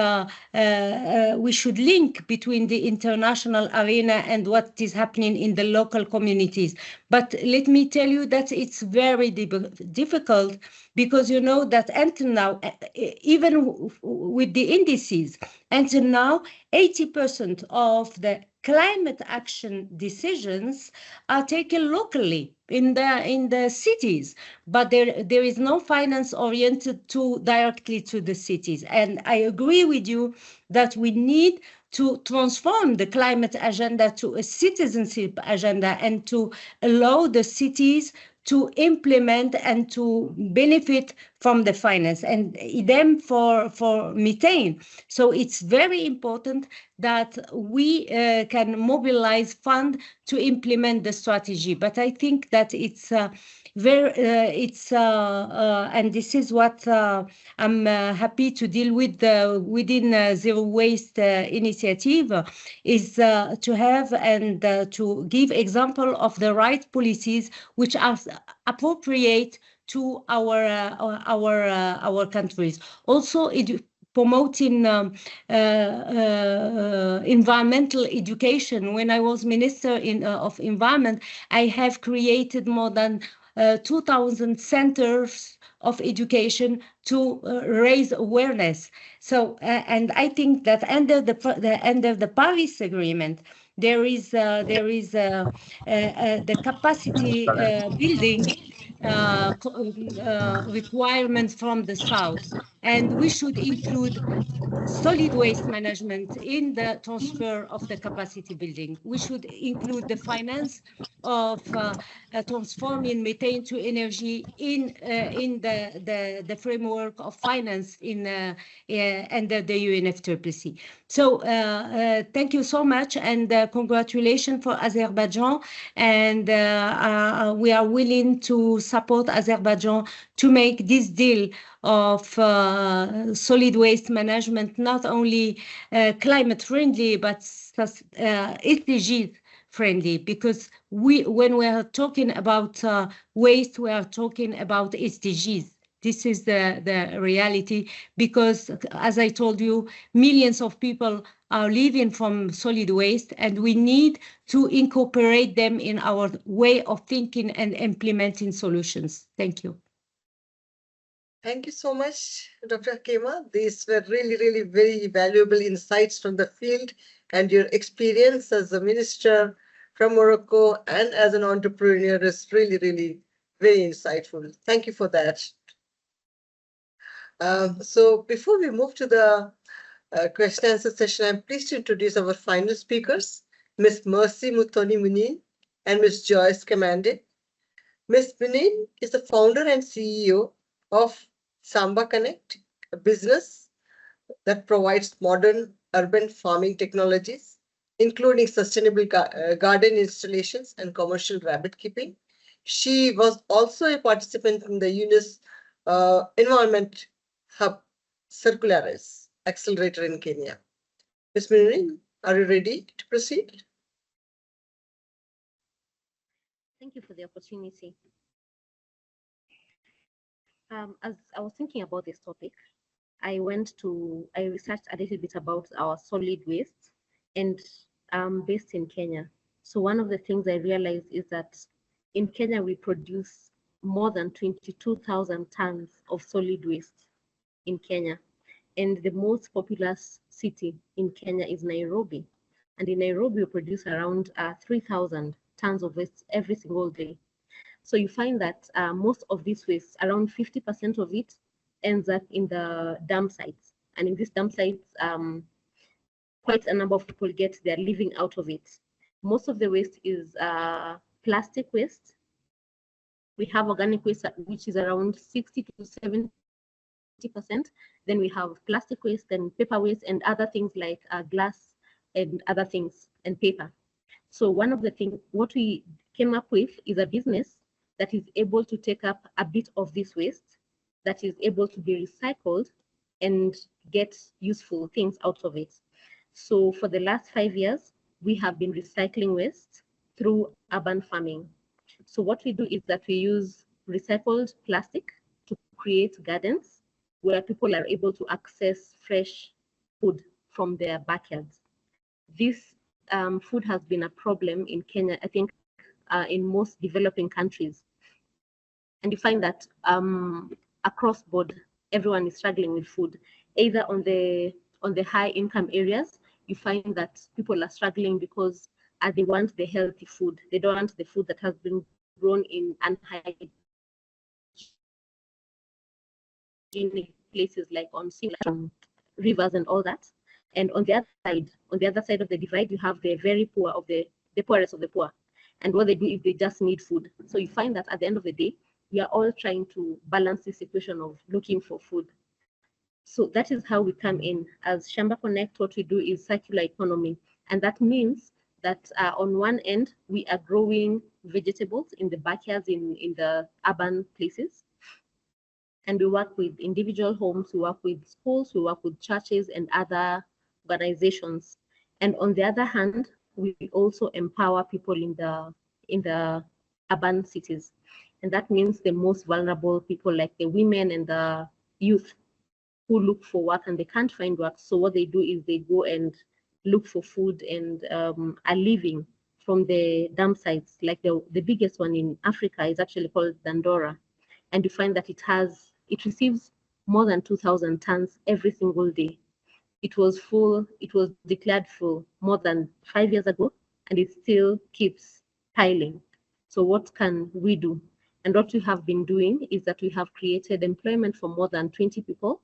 link between the international arena and what is happening in the local communities. But let me tell you that it's very difficult, because you know that until now, even with the indices, until now, 80% of the climate action decisions are taken locally in the cities, but there is no finance oriented directly to the cities. And I agree with you that we need to transform the climate agenda to a citizenship agenda, and to allow the cities to implement and to benefit from the finance, and idem for methane. So it's very important that we can mobilize funds to implement the strategy. But I think that it's and this is what I'm happy to deal with within Zero Waste Initiative, is to have and to give example of the right policies which are appropriate to our countries. Also, promoting environmental education. When I was Minister of Environment, I have created more than 2,000 centers of education to raise awareness. So, and I think that under the Paris Agreement, there is the capacity building requirements from the South, and we should include solid waste management in the transfer of the capacity building. We should include the finance of transforming methane to energy in the framework of finance in under the UNFCCC. So thank you so much, and congratulations for Azerbaijan, and we are willing to support Azerbaijan to make this deal of solid waste management not only climate friendly but SDGs friendly, because when we are talking about waste, we are talking about SDGs. This is the reality, because as I told you, millions of people are living from solid waste, and we need to incorporate them in our way of thinking and implementing solutions. Thank you. Thank you so much, Dr. Hakema. These were really, really very valuable insights from the field, and your experience as a minister from Morocco and as an entrepreneur is really, really very insightful. Thank you for that. So before we move to the question and answer session, I'm pleased to introduce our final speakers, Ms. Mercy Muthoni Munin and Ms. Joyce Kamande. Ms. Munin is the founder and CEO of Samba Connect, a business that provides modern urban farming technologies, including sustainable garden installations and commercial rabbit keeping. She was also a participant in the UNIS Environment Hub Circularis Accelerator in Kenya. Ms. Munin, are you ready to proceed? Thank you for the opportunity. As I was thinking about this topic, I researched a little bit about our solid waste, and based in Kenya. So one of the things I realized is that in Kenya, we produce more than 22,000 tons of solid waste in Kenya. And the most populous city in Kenya is Nairobi. And in Nairobi, we produce around 3,000 tons of waste every single day. So you find that most of this waste, around 50% of it, ends up in the dump sites. And in these dump sites, quite a number of people get their living out of it. Most of the waste is plastic waste. We have organic waste, which is around 60 to 70%. Then we have plastic waste and paper waste and other things like glass and other things and paper. So one of the things, what we came up with is a business that is able to take up a bit of this waste, that is able to be recycled and get useful things out of it. So for the last 5 years, we have been recycling waste through urban farming. So what we do is that we use recycled plastic to create gardens where people are able to access fresh food from their backyards. This food has been a problem in Kenya, I think, in most developing countries. And you find that across board, everyone is struggling with food. Either on the high income areas, you find that people are struggling because they want the healthy food. They don't want the food that has been grown in unhygienic places like on rivers and all that. And on the other side of the divide, you have the very poor of the poorest of the poor. And what they do is they just need food. So you find that at the end of the day, we are all trying to balance this equation of looking for food. So that is how we come in. As Shamba Connect, what we do is circular economy. And that means that on one end, we are growing vegetables in the backyards in the urban places. And we work with individual homes, we work with schools, we work with churches and other organizations. And on the other hand, we also empower people in the urban cities. And that means the most vulnerable people, like the women and the youth, who look for work and they can't find work. So what they do is they go and look for food and a living from the dump sites. Like the biggest one in Africa is actually called Dandora. And you find that it has it receives more than 2,000 tons every single day. It was full, it was declared full more than 5 years ago, and it still keeps piling. So what can we do? And what we have been doing is that we have created employment for more than 20 people.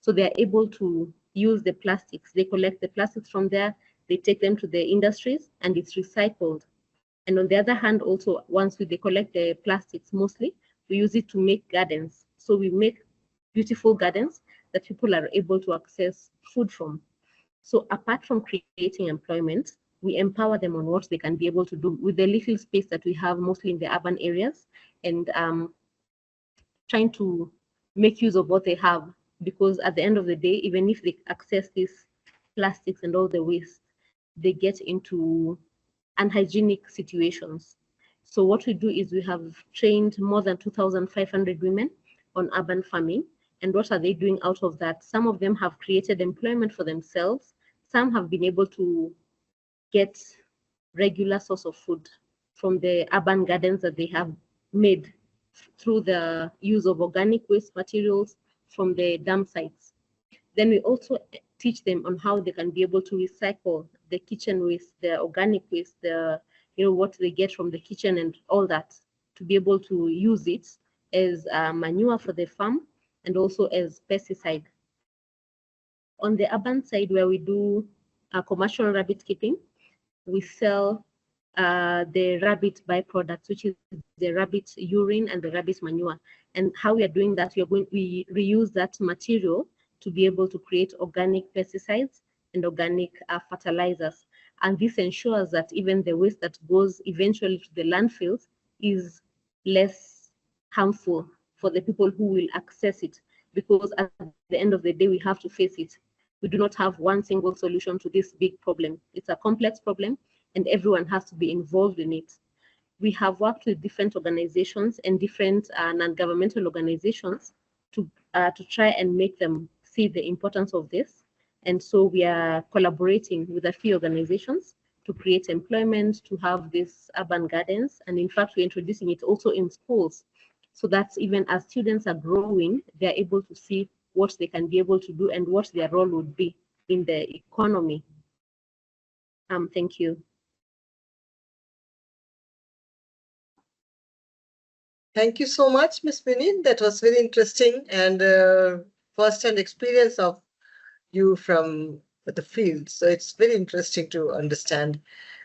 So they are able to use the plastics. They collect the plastics from there, they take them to the industries, and it's recycled. And on the other hand, also, once they collect the plastics mostly, we use it to make gardens. So we make beautiful gardens that people are able to access food from. So apart from creating employment, we empower them on what they can be able to do with the little space that we have mostly in the urban areas, and trying to make use of what they have, because at the end of the day, even if they access these plastics and all the waste, they get into unhygienic situations. So what we do is we have trained more than 2,500 women on urban farming. And what are they doing out of that? Some of them have created employment for themselves. Some have been able to get regular source of food from the urban gardens that they have made through the use of organic waste materials from the dump sites. Then we also teach them on how they can be able to recycle the kitchen waste, the organic waste, the what they get from the kitchen and all that, to be able to use it as manure for the farm and also as pesticide. On the urban side, where we do commercial rabbit keeping, we sell the rabbit byproducts, which is the rabbit urine and the rabbit manure. And how we are doing that, we reuse that material to be able to create organic pesticides and organic fertilizers. And this ensures that even the waste that goes eventually to the landfills is less harmful for the people who will access it. Because at the end of the day, we have to face it. We do not have one single solution to this big problem. It's a complex problem, and everyone has to be involved in it. We have worked with different organizations and different non-governmental organizations to try and make them see the importance of this. And so we are collaborating with a few organizations to create employment, to have these urban gardens. And in fact, we're introducing it also in schools, so that even as students are growing, they're able to see what they can be able to do and what their role would be in the economy. Thank you. Thank you so much, Ms. Minin. That was very interesting, and first-hand experience of you from the field. So it's very interesting to understand.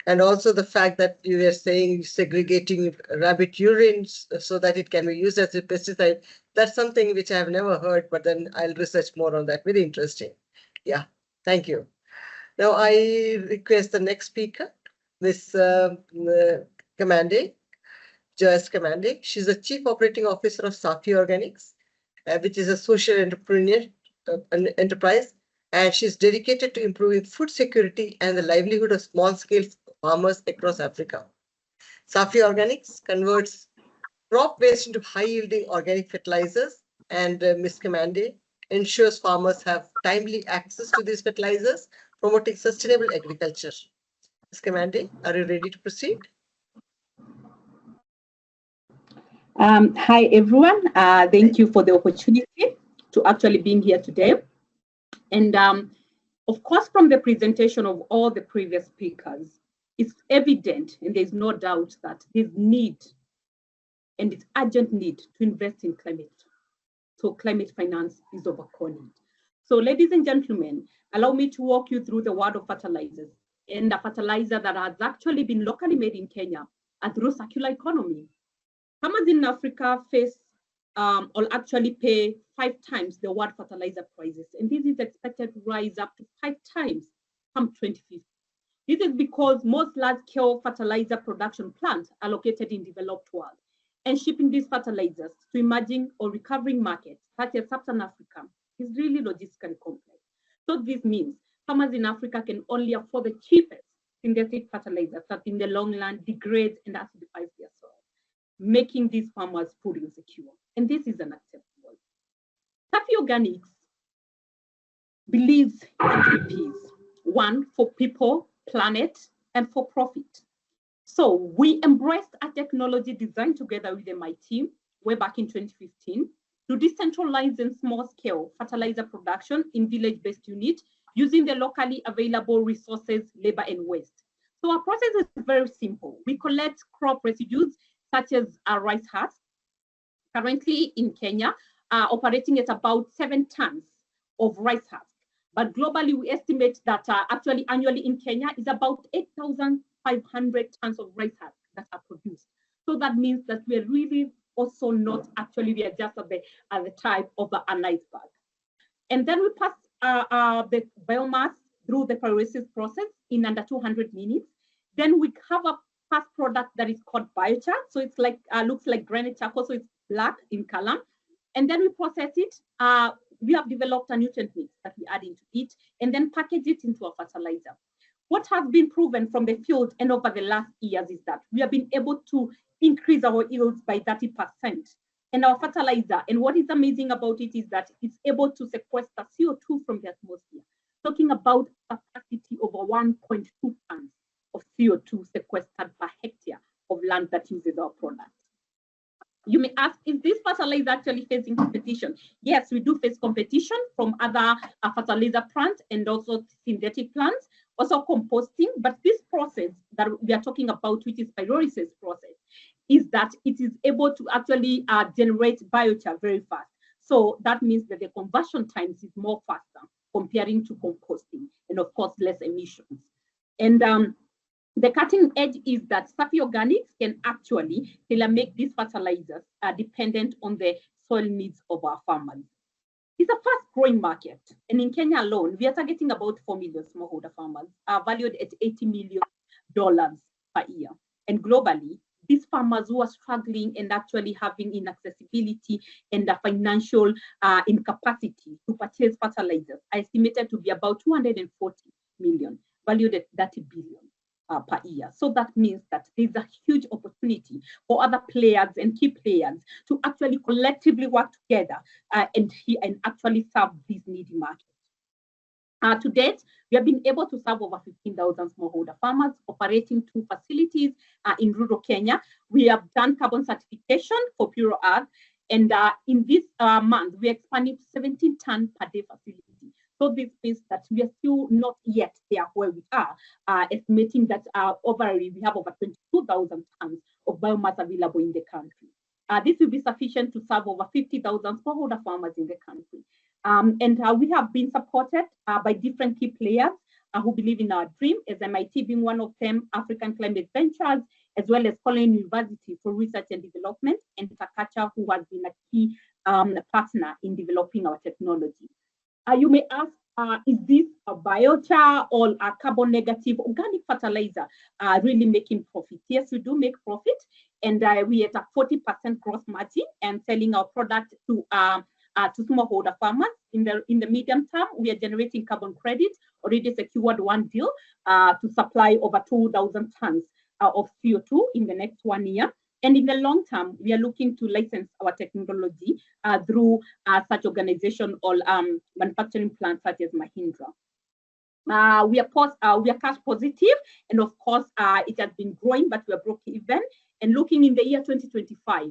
And also the fact that you were saying segregating rabbit urine so that it can be used as a pesticide. That's something which I have never heard, but then I'll research more on that. Very interesting. Yeah, thank you. Now I request the next speaker, Ms. Kamande, Joyce Kamande. She's the Chief Operating Officer of Safi Organics, which is a social enterprise, and she's dedicated to improving food security and the livelihood of small-scale farmers across Africa. Safi Organics converts crop waste into high-yielding organic fertilizers, and Ms. Kamande ensures farmers have timely access to these fertilizers, promoting sustainable agriculture. Ms. Kamande, are you ready to proceed? Hi, everyone. Thank you for the opportunity to actually being here today. And of course, from the presentation of all the previous speakers, it's evident, and there's no doubt that there's need, and it's urgent need, to invest in climate. So climate finance is of a core need. So ladies and gentlemen, allow me to walk you through the world of fertilizers, and a fertilizer that has actually been locally made in Kenya through circular economy. Farmers in Africa face or actually pay 5 times the world fertilizer prices, and this is expected to rise up to 5 times come 2050. This is because most large-scale fertilizer production plants are located in developed world, and shipping these fertilizers to emerging or recovering markets, such as Sub-Saharan Africa, is really logistically complex. So this means farmers in Africa can only afford the cheapest synthetic fertilizers that in the long run degrades and acidifies their soil, making these farmers food insecure. And this is unacceptable. Safi Organics believes in 3 Ps. 1, for people, planet, and for profit. So we embraced a technology designed together with my team way back in 2015 to decentralize and small-scale fertilizer production in village-based units using the locally available resources, labor, and waste. So our process is very simple. We collect crop residues such as rice husks. Currently in Kenya, operating at about 7 tons of rice husks. But globally, we estimate that actually annually in Kenya is about 8,500 tons of rice husks that are produced. So that means that we are really also not actually, we are just at the type of an iceberg. And then we pass the biomass through the pyrolysis process in under 200 minutes. Then we have a past product that is called biochar. So it's like, looks like granite charcoal, so it's black in color. And then we process it. We have developed a nutrient mix that we add into it and then package it into a fertilizer. What has been proven from the field and over the last years is that we have been able to increase our yields by 30%. And our fertilizer, and what is amazing about it is that it's able to sequester CO2 from the atmosphere, talking about a capacity of 1.2 tons of CO2 sequestered per hectare of land that uses our product. You may ask, is this fertilizer actually facing competition? Yes, we do face competition from other fertilizer plants and also synthetic plants, also composting, but this process that we are talking about, which is pyrolysis process, is that it is able to actually generate biochar very fast. So that means that the conversion times is more faster comparing to composting, and of course, less emissions. And the cutting edge is that Safi Organics can actually tailor-make these fertilizers dependent on the soil needs of our farmers. It's a fast-growing market, and in Kenya alone, we are targeting about 4 million smallholder farmers, valued at $80 million per year. And globally, these farmers who are struggling and actually having inaccessibility and the financial incapacity to purchase fertilizers are estimated to be about 240 million, valued at 30 billion per year. So that means that there's a huge opportunity for other players and key players to actually collectively work together and actually serve these needy markets. To date, we have been able to serve over 15,000 smallholder farmers operating 2 facilities in rural Kenya. We have done carbon certification for Pure Earth, and in this month, we expanded to 17 ton per day facility. So this means that we are still not yet there where we are, estimating that overall we have over 22,000 tons of biomass available in the country. This will be sufficient to serve over 50,000 smallholder farmers in the country. And we have been supported by different key players who believe in our dream, as MIT being one of them, African Climate Ventures, as well as Colin University for Research and Development, and Takacha, who has been a key partner in developing our technology. You may ask, is this a biochar or a carbon negative organic fertilizer really making profit? Yes, we do make profit, and we at a 40% gross margin and selling our product to smallholder farmers. In the medium term, we are generating carbon credits, already secured one deal to supply over 2,000 tons of CO2 in the next 1 year. And in the long term, we are looking to license our technology through such organization or manufacturing plants such as Mahindra. We are cash positive, and of course, it has been growing, but we are broke even. And looking in the year 2025,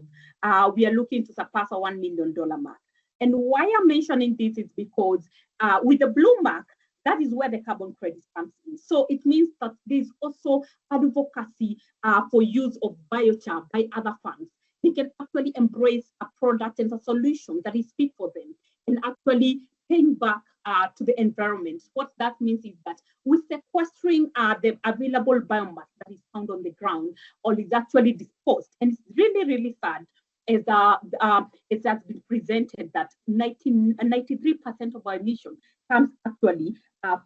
we are looking to surpass a $1 million mark. And why I'm mentioning this is because with the blue mark, that is where the carbon credit comes in. So it means that there's also advocacy for use of biochar by other farms. They can actually embrace a product and a solution that is fit for them and actually paying back to the environment. What that means is that with sequestering the available biomass that is found on the ground or is actually disposed, and it's really, really sad, as it has been presented that 93% of our emission comes actually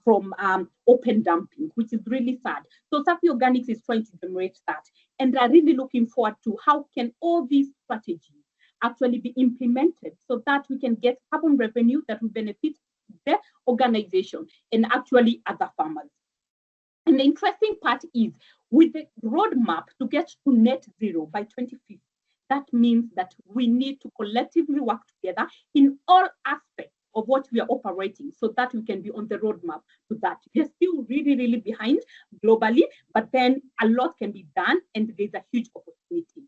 from open dumping, which is really sad. So Safi Organics is trying to generate that, and they're really looking forward to how can all these strategies actually be implemented so that we can get carbon revenue that will benefit the organization and actually other farmers. And the interesting part is with the roadmap to get to net zero by 2050, that means that we need to collectively work together in all aspects of what we are operating so that we can be on the roadmap to that. We are still really, really behind globally, but then a lot can be done, and there's a huge opportunity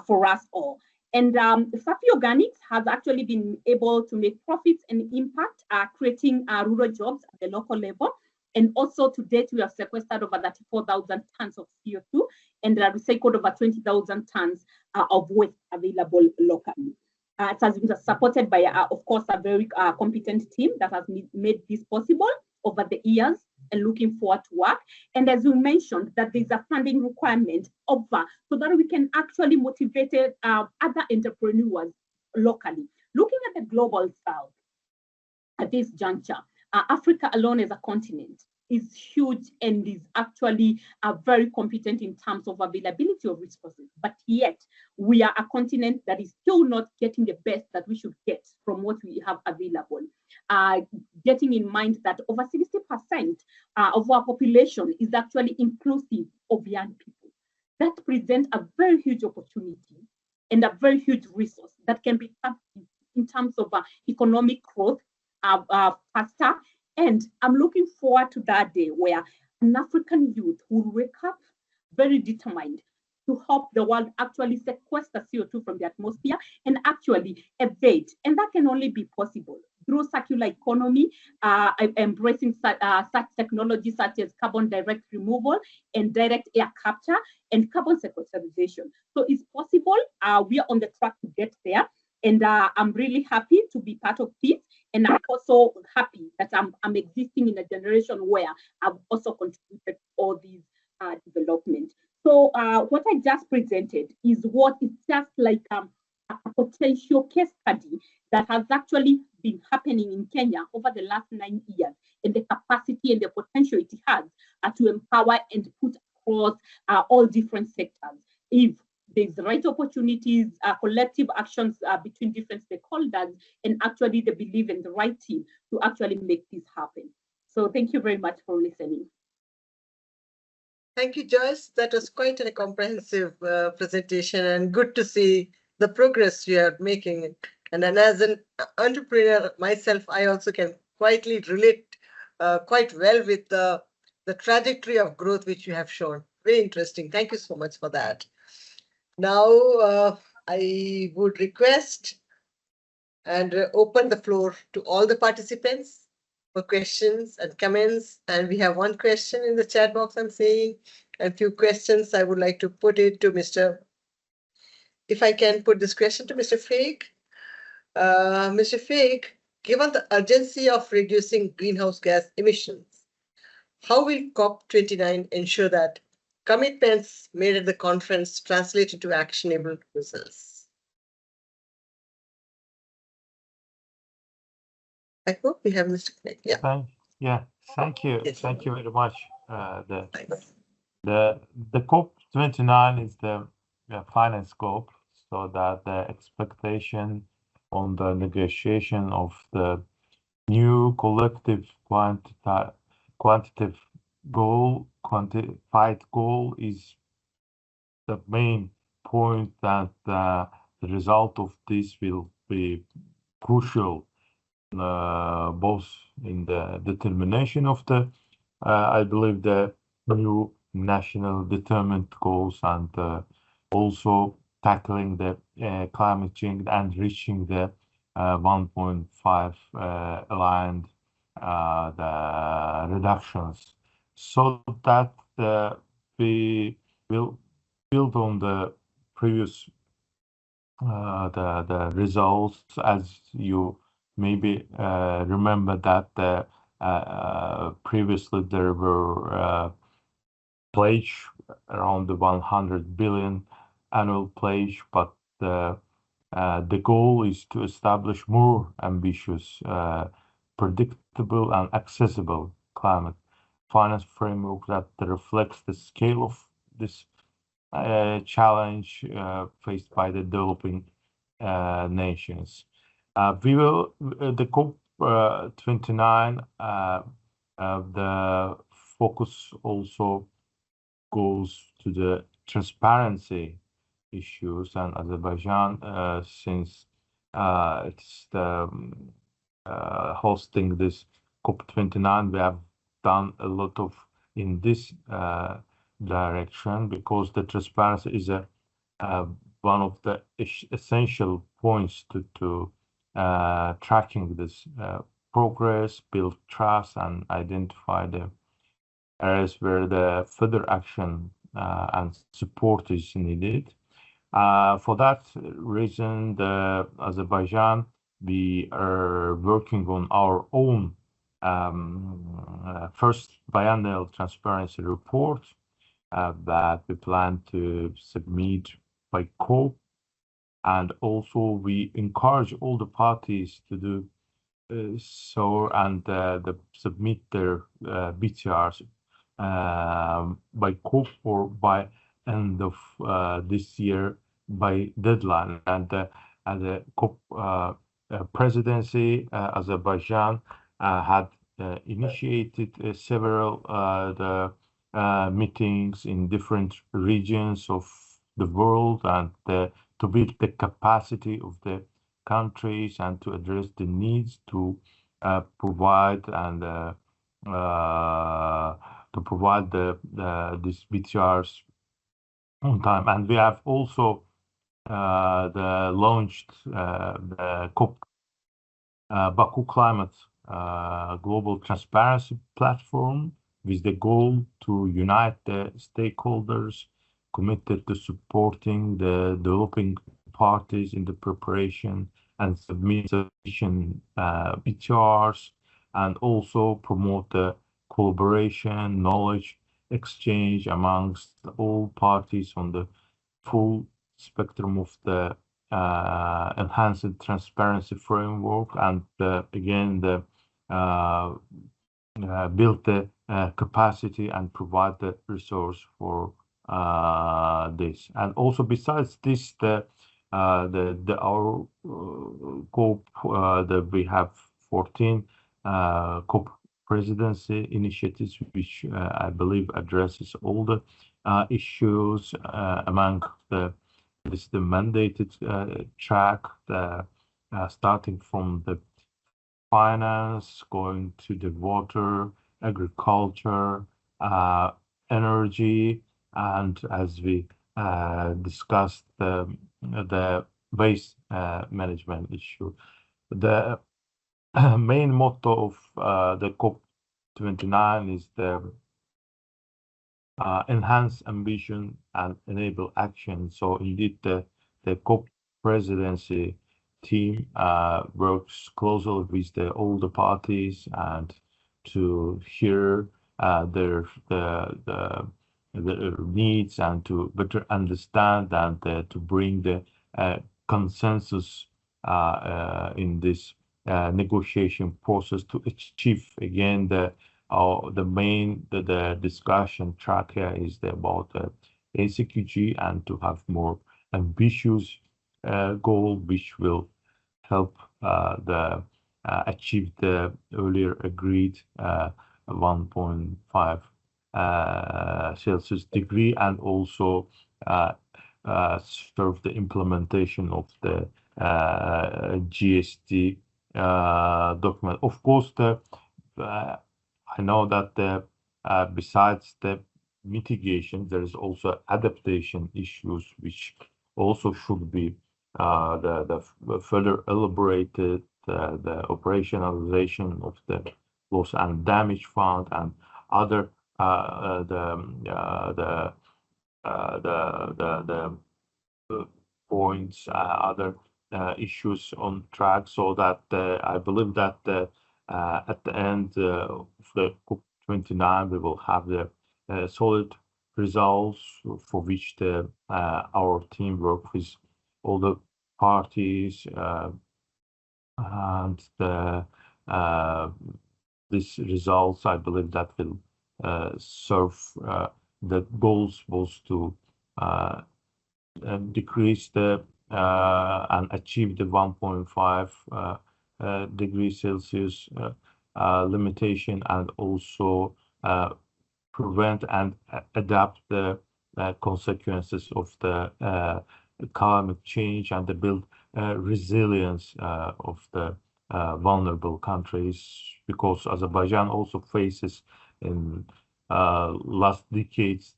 for us all. And Safi Organics has actually been able to make profits and impact, creating rural jobs at the local level. And also to date, we have sequestered over 34,000 tons of CO2 and recycled over 20,000 tons of waste available locally. It has been supported by, of course, a very competent team that has made this possible over the years, and looking forward to work. And as you mentioned, that there's a funding requirement over so that we can actually motivate other entrepreneurs locally. Looking at the global south at this juncture, Africa alone as a continent is huge and is actually very competent in terms of availability of resources. But yet, we are a continent that is still not getting the best that we should get from what we have available. Getting in mind that over 60% of our population is actually inclusive of young people. That presents a very huge opportunity and a very huge resource that can be tapped in terms of economic growth faster. And I'm looking forward to that day where an African youth will wake up very determined to help the world actually sequester CO2 from the atmosphere and actually evade. And that can only be possible through circular economy, embracing such technologies such as carbon direct removal and direct air capture and carbon sequestration. So it's possible. We are on the track to get there. And I'm really happy to be part of this. And I'm also happy that I'm existing in a generation where I've also contributed to all these development. So what I just presented is what is just like a potential case study that has actually been happening in Kenya over the last 9 years, and the capacity and the potential it has to empower and put across all different sectors. If there's the right opportunities, collective actions between different stakeholders, and actually the belief in the right team to actually make this happen. So thank you very much for listening. Thank you, Joyce. That was quite a comprehensive presentation, and good to see the progress you are making. And then as an entrepreneur myself, I also can quietly relate quite well with the trajectory of growth which you have shown. Very interesting. Thank you so much for that. Now, I would request and open the floor to all the participants for questions and comments. And we have one question in the chat box, I'm seeing, and a few questions. I would like to put it to Mr. If I can put this question to Mr. Fake. Mr. Fake, given the urgency of reducing greenhouse gas emissions, how will COP29 ensure that commitments made at the conference translate into actionable results? I hope we have Mr. Connect. Yeah. Thank you. Yes. Thank you very much. Thanks. The COP29 is the finance scope, so that the expectation on the negotiation of the new collective quantitative goal, quantified goal is the main point, that the result of this will be crucial, both in the determination of the, I believe, the new national determined goals, and also tackling the climate change and reaching the 1.5 aligned the reductions, so that we will build on the previous the results. As you maybe remember that previously there were pledge around the 100 billion annual pledge, but the goal is to establish more ambitious, predictable and accessible climate finance framework that reflects the scale of this challenge faced by the developing nations. The COP29, the focus also goes to the transparency issues, and Azerbaijan, since it's the hosting this COP29, we have done a lot of in this direction, because the transparency is a one of the essential points to tracking this progress, build trust, and identify the areas where the further action and support is needed. For that reason, the Azerbaijan, we are working on our own first biennial transparency report that we plan to submit by COP. And also we encourage all the parties to do so and submit their BTRs by COP or by end of this year by deadline. And the COP presidency, Azerbaijan had initiated several the meetings in different regions of the world and to build the capacity of the countries and to address the needs to provide and to provide these BTRs on time. And we have also launched the COP Baku Climate Global Transparency Platform with the goal to unite the stakeholders committed to supporting the developing parties in the preparation and submission BTRs, and also promote the collaboration, knowledge exchange amongst all parties on the full spectrum of the enhanced transparency framework, and again build the capacity and provide the resource for this. And also besides this, our COP that we have 14 COP presidency initiatives, which I believe addresses all the issues among the mandated track, starting from the finance, going to the water, agriculture, energy, and as we discussed, the waste management issue. The main motto of the COP29 is the enhance ambition and enable action. So indeed, the COP presidency team works closely with all the parties and to hear their needs and to better understand and to bring the consensus in this negotiation process to achieve again the main discussion track here is about ACQG and to have more ambitious goal which will help achieve the earlier agreed 1.5 Celsius degree, and also serve the implementation of the GST document. Of course, I know that besides the mitigation, there is also adaptation issues, which also should be further elaborated, the operationalization of the loss and damage fund and other points, other issues on track, so that I believe that at the end of the COP29 we will have the solid results for which our team work with all the parties and these results, I believe that will serve the goals was to decrease the and achieve the 1.5 degrees Celsius limitation, and also prevent and adapt the consequences of the climate change and to build resilience of the vulnerable countries, because Azerbaijan also faces in last decades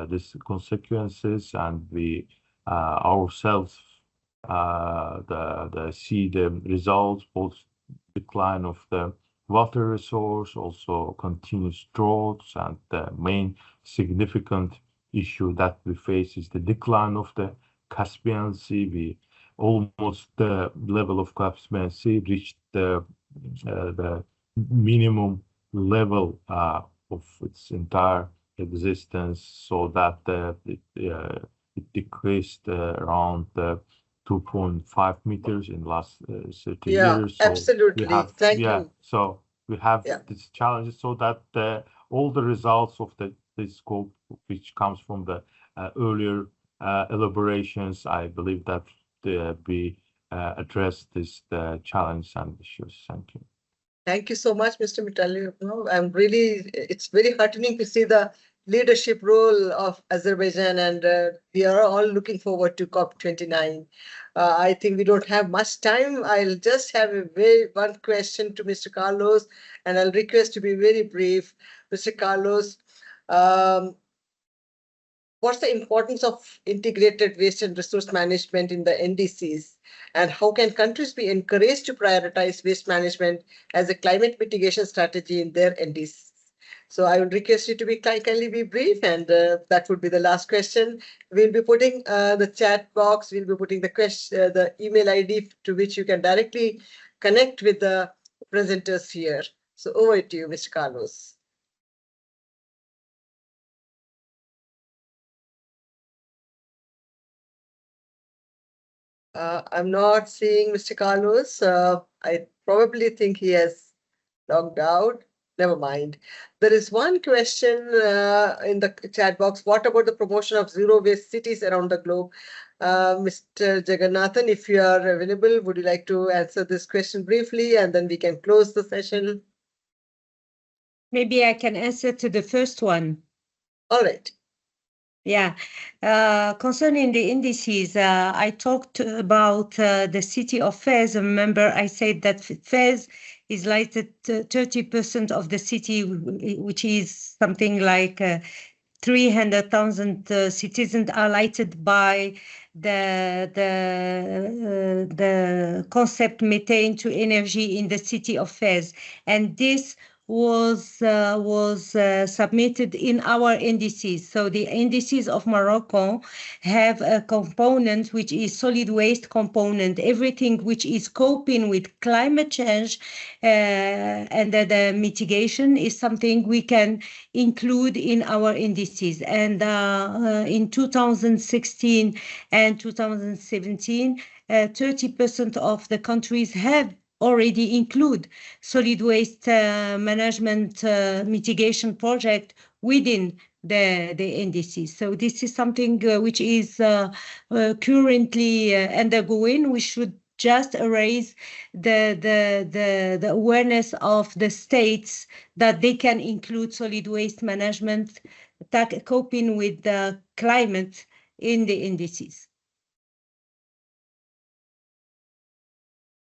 these consequences, and we ourselves see the results, both decline of the water resource, also continuous droughts, and the main significant issue that we face is the decline of the Caspian Sea. We almost the level of Caspian Sea reached the minimum level of its entire existence, so that it decreased around 2.5 meters in last 30 Yeah, years. So absolutely. Thank you. So we have Yeah. these challenges, so that all the results of this scope, which comes from the earlier elaborations, I believe that we address this challenge and issues. Thank you. Thank you so much, Mr. Mitali. I'm really, it's very heartening to see the leadership role of Azerbaijan, and we are all looking forward to COP29. I think we don't have much time. I'll just have one question to Mr. Carlos, and I'll request to be very brief. Mr. Carlos, what's the importance of integrated waste and resource management in the NDCs? And how can countries be encouraged to prioritize waste management as a climate mitigation strategy in their NDCs? So I would request you to be kindly be brief, and that would be the last question. We'll be putting the chat box, we'll be putting the question, the email ID to which you can directly connect with the presenters here. So over to you, Mr. Carlos. I'm not seeing Mr. Carlos. I probably think he has logged out. Never mind. There is one question in the chat box. What about the promotion of zero waste cities around the globe? Mr. Jagannathan, if you are available, would you like to answer this question briefly, and then we can close the session? Maybe I can answer to the first one. All right. Yeah, concerning the indices, I talked about the city of Fez. Remember, I said that Fez is lighted 30% of the city, which is something like 300,000 citizens are lighted by the concept methane to energy in the city of Fez, and this was submitted in our indices. So the indices of Morocco have a component which is solid waste component, everything which is coping with climate change and the mitigation is something we can include in our indices. And in 2016 and 2017, 30% of the countries have already include solid waste management mitigation project within the indices. So this is something which is currently undergoing. We should just raise the awareness of the states that they can include solid waste management, coping with the climate in the indices.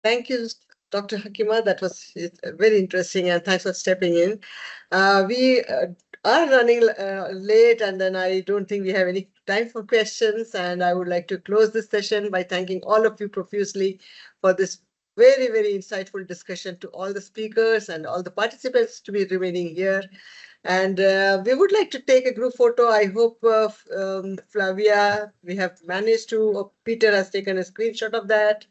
Thank you, Dr. Hakima. That was very interesting, and thanks for stepping in. We are running late, and then I don't think we have any time for questions, and I would like to close this session by thanking all of you profusely for this very, very insightful discussion, to all the speakers and all the participants to be remaining here. And we would like to take a group photo. I hope Flavia, we have managed to, or Peter has taken a screenshot of that.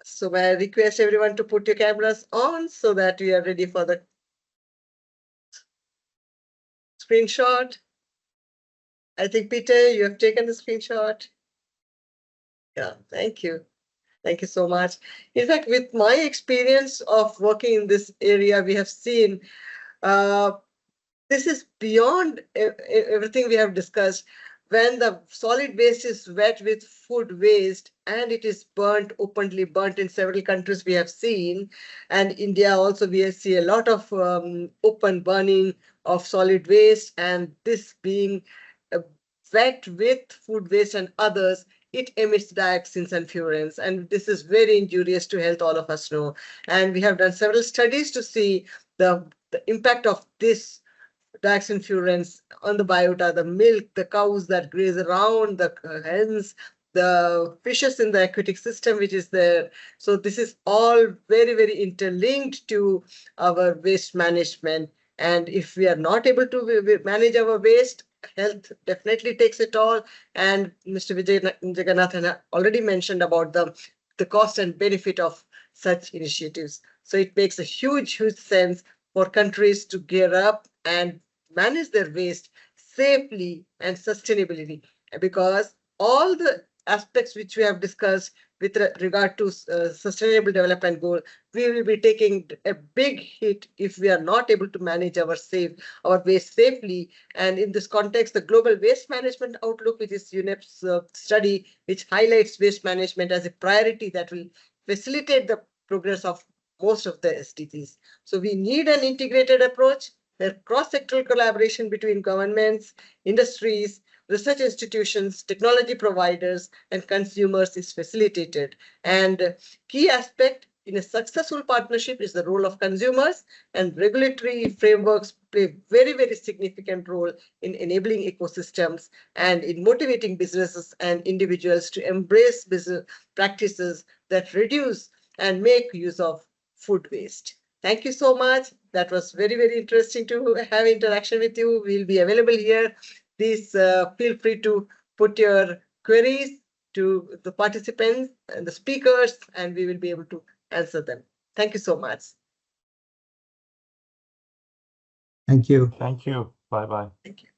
So I request everyone to put your cameras on so that we are ready for the screenshot. I think, Peter, you have taken the screenshot. Yeah, thank you. Thank you so much. In fact, with my experience of working in this area, we have seen this is beyond everything we have discussed. When the solid waste is wet with food waste and it is burnt, openly burnt in several countries we have seen, and India also we see a lot of open burning of solid waste, and this being wet with food waste and others, it emits dioxins and furans, and this is very injurious to health, all of us know. And we have done several studies to see the impact of this dioxin furans on the biota, the milk, the cows that graze around, the hens, the fishes in the aquatic system, which is there. So this is all very, very interlinked to our waste management. And if we are not able to manage our waste, health definitely takes it all. And Mr. Jagannathan already mentioned about the cost and benefit of such initiatives. So it makes a huge, huge sense for countries to gear up and manage their waste safely and sustainably, because all the aspects which we have discussed with regard to sustainable development goal, we will be taking a big hit if we are not able to manage our waste safely. And in this context, the Global Waste Management Outlook, which is UNEP's study, which highlights waste management as a priority that will facilitate the progress of most of the SDGs. So we need an integrated approach where cross-sectoral collaboration between governments, industries, research institutions, technology providers, and consumers is facilitated. And key aspect in a successful partnership is the role of consumers, and regulatory frameworks play very, very significant role in enabling ecosystems and in motivating businesses and individuals to embrace business practices that reduce and make use of food waste. Thank you so much. That was very, very interesting to have interaction with you. We'll be available here. Please feel free to put your queries to the participants and the speakers, and we will be able to answer them. Thank you so much. Thank you. Thank you. Bye-bye. Thank you.